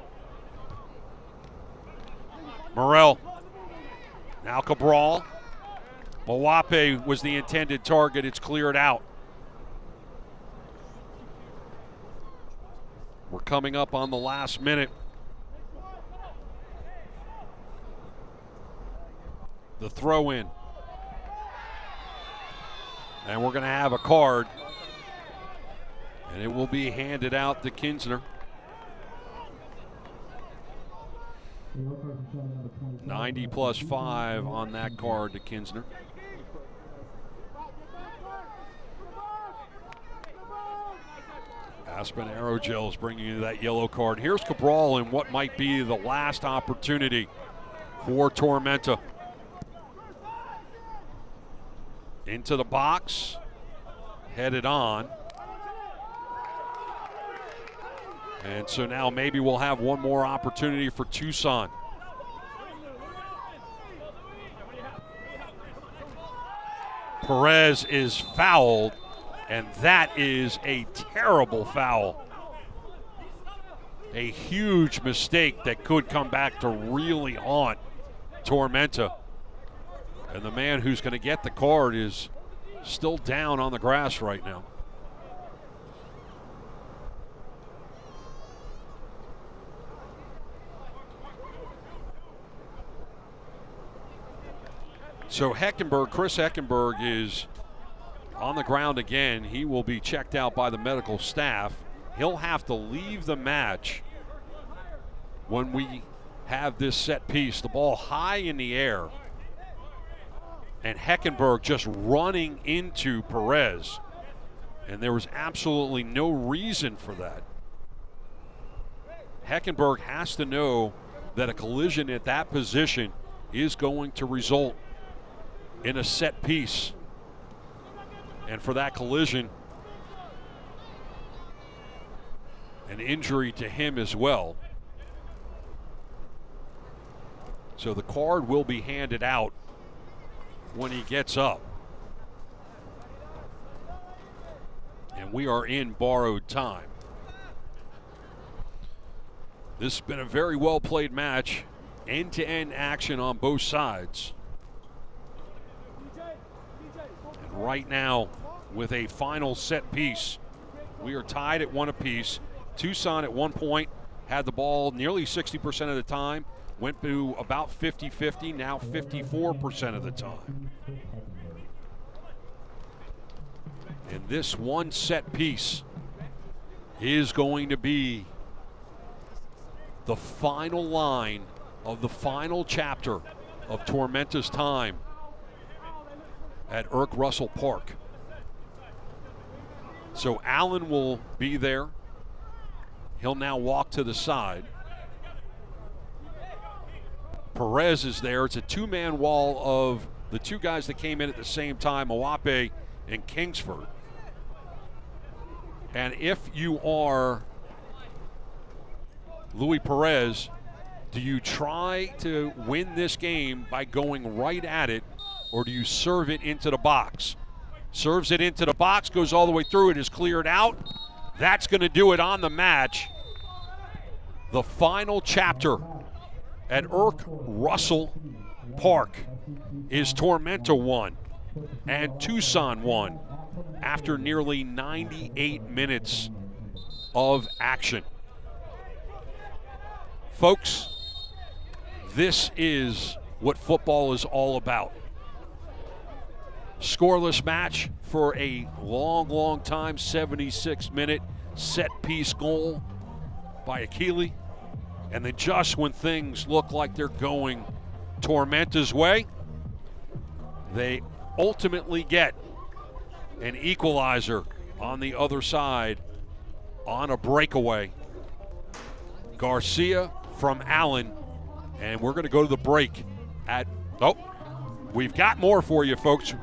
Morel. Now Cabral. Mawape was the intended target. It's cleared out. We're coming up on the last minute. The throw in. And we're going to have a card. And it will be handed out to Kinsner. 90 plus 5 on that card to Kinsner. Aspen Aerogels bringing you that yellow card. Here's Cabral in what might be the last opportunity for Tormenta. Into the box, headed on. And so now maybe we'll have one more opportunity for Tucson. Perez is fouled, and that is a terrible foul. A huge mistake that could come back to really haunt Tormenta. And the man who's going to get the card is still down on the grass right now. So Heckenberg, Chris Heckenberg is on the ground again. He will be checked out by the medical staff. He'll have to leave the match when we have this set piece. The ball high in the air. And Heckenberg just running into Perez. And there was absolutely no reason for that. Heckenberg has to know that a collision at that position is going to result in a set piece. And for that collision, an injury to him as well. So the card will be handed out when he gets up. And we are in borrowed time. This has been a very well played match. End-to-end action on both sides. And right now, with a final set piece, we are tied at 1 apiece. Tucson at one point had the ball nearly 60% of the time. Went to about 50-50, now 54% of the time. And this one set piece is going to be the final line of the final chapter of Tormenta's time at Irk Russell Park. So Allen will be there. He'll now walk to the side. Perez is there. It's a two-man wall of the two guys that came in at the same time, Mawape and Kingsford. And if you are Luis Perez, do you try to win this game by going right at it, or do you serve it into the box? Serves it into the box, goes all the way through, it is cleared out. That's going to do it on the match. The final chapter at Irk Russell Park is Tormenta 1 and Tucson 1 after nearly 98 minutes of action. Folks, this is what football is all about. Scoreless match for a long, long time, 76-minute set-piece goal by Akili. And then just when things look like they're going Tormenta's way, they ultimately get an equalizer on the other side on a breakaway. Garcia from Allen, and we're going to go to the break at, we've got more for you, folks.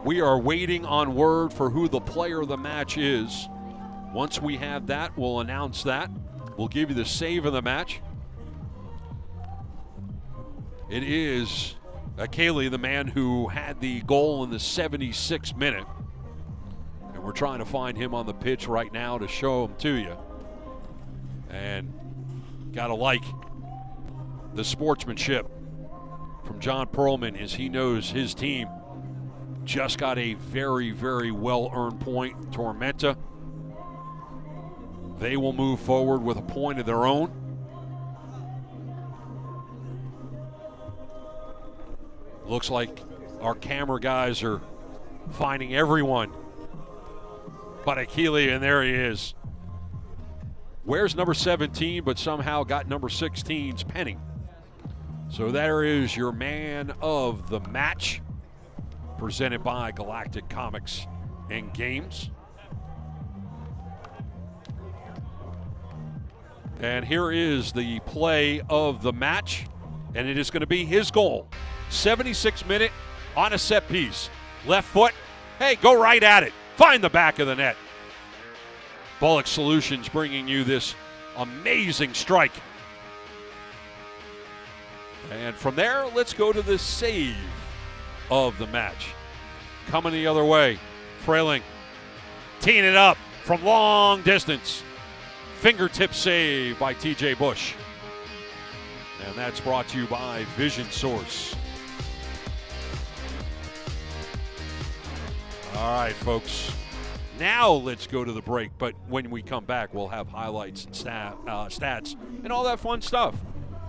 We are waiting on word for who the player of the match is. Once we have that, we'll announce that. We'll give you the save of the match. It is Akeli, the man who had the goal in the 76th minute. And we're trying to find him on the pitch right now to show him to you. And gotta like the sportsmanship from John Perlman as he knows his team just got a very, very well-earned point. Tormenta, they will move forward with a point of their own. Looks like our camera guys are finding everyone but Akeli, and there he is. Wears number 17, but somehow got number 16's penny. So there is your man of the match, presented by Galactic Comics and Games. And here is the play of the match, and it is going to be his goal. 76 minute on a set piece. Left foot, hey, go right at it. Find the back of the net. Bullock Solutions bringing you this amazing strike. And from there, let's go to the save of the match. Coming the other way, Frailing teeing it up from long distance. Fingertip save by TJ Bush. And that's brought to you by Vision Source. All right, folks. Now let's go to the break, but when we come back, we'll have highlights and stats and all that fun stuff.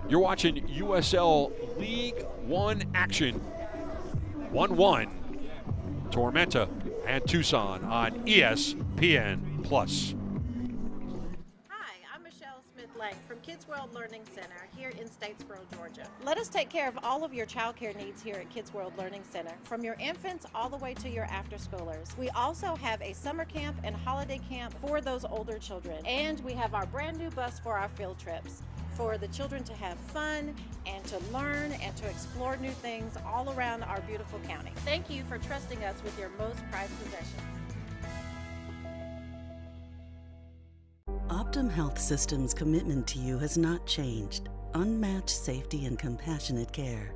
You're watching USL League One action. 1-1, Tormenta and Tucson on ESPN+. From Kids World Learning Center here in Statesboro, Georgia. Let us take care of all of your child care needs here at Kids World Learning Center, from your infants all the way to your after-schoolers. We also have a summer camp and holiday camp for those older children. And we have our brand new bus for our field trips, for the children to have fun and to learn and to explore new things all around our beautiful county. Thank you for trusting us with your most prized possessions. Optum Health System's commitment to you has not changed. Unmatched safety and compassionate care.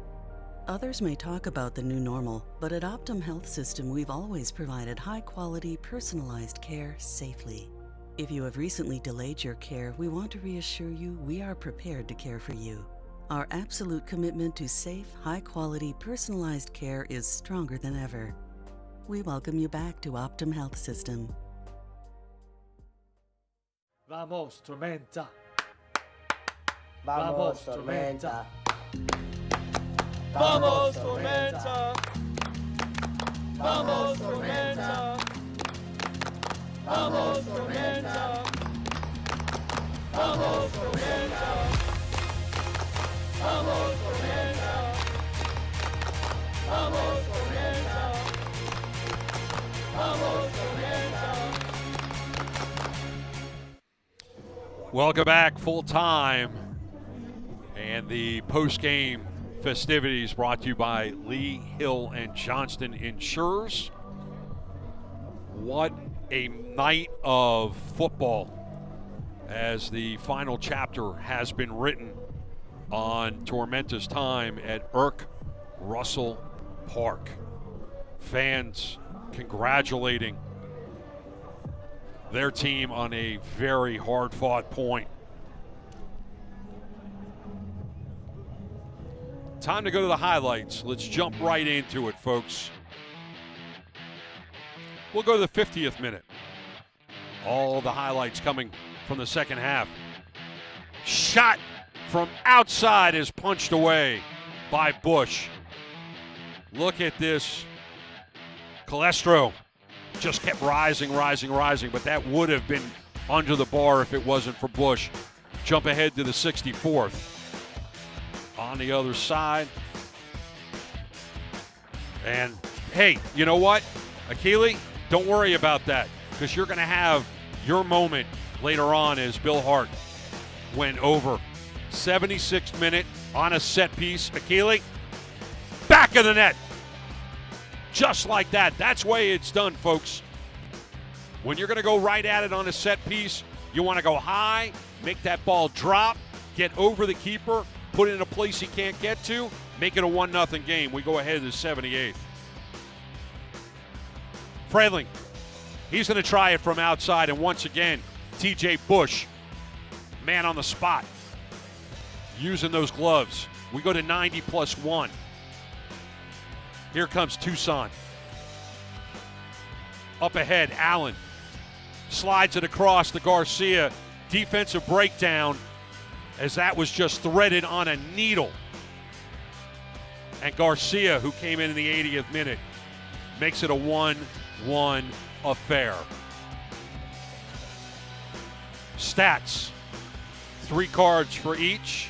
Others may talk about the new normal, but at Optum Health System, we've always provided high-quality, personalized care safely. If you have recently delayed your care, we want to reassure you we are prepared to care for you. Our absolute commitment to safe, high-quality, personalized care is stronger than ever. We welcome you back to Optum Health System. Vamos, Tormenta. Vamos, Tormenta. Vamos, Tormenta. Vamos, Tormenta. Vamos, Tormenta. Vamos, Tormenta. Vamos, Tormenta. Vamos, Tormenta. Vamos, Tormenta. Welcome back, full time. And the post-game festivities brought to you by Lee, Hill, and Johnston Insurers. What a night of football as the final chapter has been written on Tormenta's time at Irk Russell Park. Fans congratulating their team on a very hard-fought point. Time to go to the highlights. Let's jump right into it, folks. We'll go to the 50th minute. All the highlights coming from the second half. Shot from outside is punched away by Bush. Look at this. Calestro just kept rising, but that would have been under the bar if it wasn't for Bush. Jump ahead to the 64th. On the other side. And, hey, you know what? Akeli, don't worry about that, because you're going to have your moment later on as Bill Hart went over. 76th minute on a set piece. Akeli, back of the net. Just like that. That's the way it's done, folks. When you're going to go right at it on a set piece, you want to go high, make that ball drop, get over the keeper, put it in a place he can't get to, make it a 1-0 game. We go ahead to the 78th. Freyling, he's going to try it from outside, and once again, TJ Bush, man on the spot, using those gloves. We go to 90 plus 1. Here comes Tucson. Up ahead, Allen slides it across to Garcia. Defensive breakdown as that was just threaded on a needle. And Garcia, who came in the 80th minute, makes it a 1-1 affair. Stats, 3 cards for each.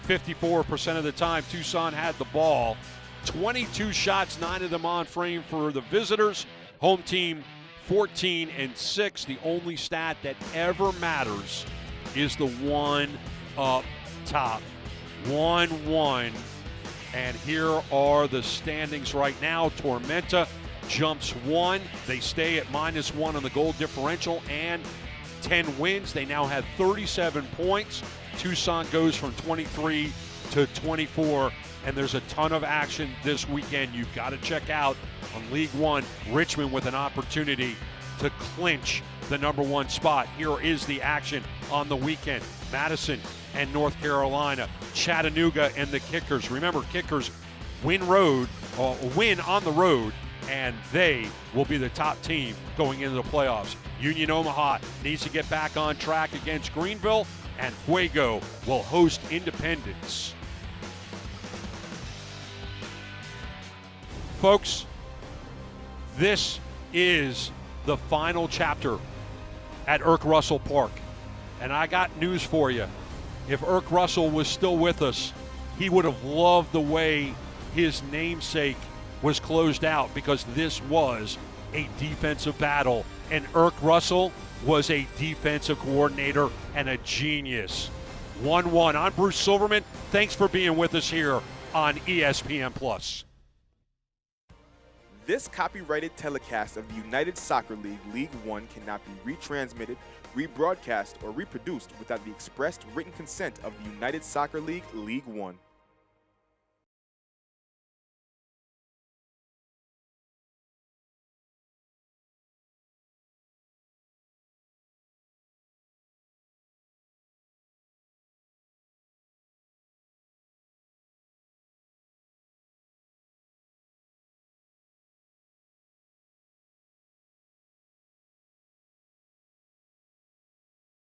54% of the time Tucson had the ball. 22 shots, 9 of them on frame for the visitors. Home team 14-6. The only stat that ever matters is the one up top. 1-1. And here are the standings right now. Tormenta jumps 1. They stay at -1 on the goal differential and 10 wins. They now have 37 points. Tucson goes from 23 to 24. And there's a ton of action this weekend you've got to check out on League One. Richmond with an opportunity to clinch the #1 spot. Here is the action on the weekend. Madison and North Carolina. Chattanooga and the Kickers. Remember, Kickers win on the road, and they will be the top team going into the playoffs. Union Omaha needs to get back on track against Greenville, and Fuego will host Independence. Folks, this is the final chapter at Irk Russell Park. And I got news for you. If Irk Russell was still with us, he would have loved the way his namesake was closed out, because this was a defensive battle. And Irk Russell was a defensive coordinator and a genius. 1-1. I'm Bruce Silverman. Thanks for being with us here on ESPN+. This copyrighted telecast of the United Soccer League League One cannot be retransmitted, rebroadcast, or reproduced without the expressed written consent of the United Soccer League League One.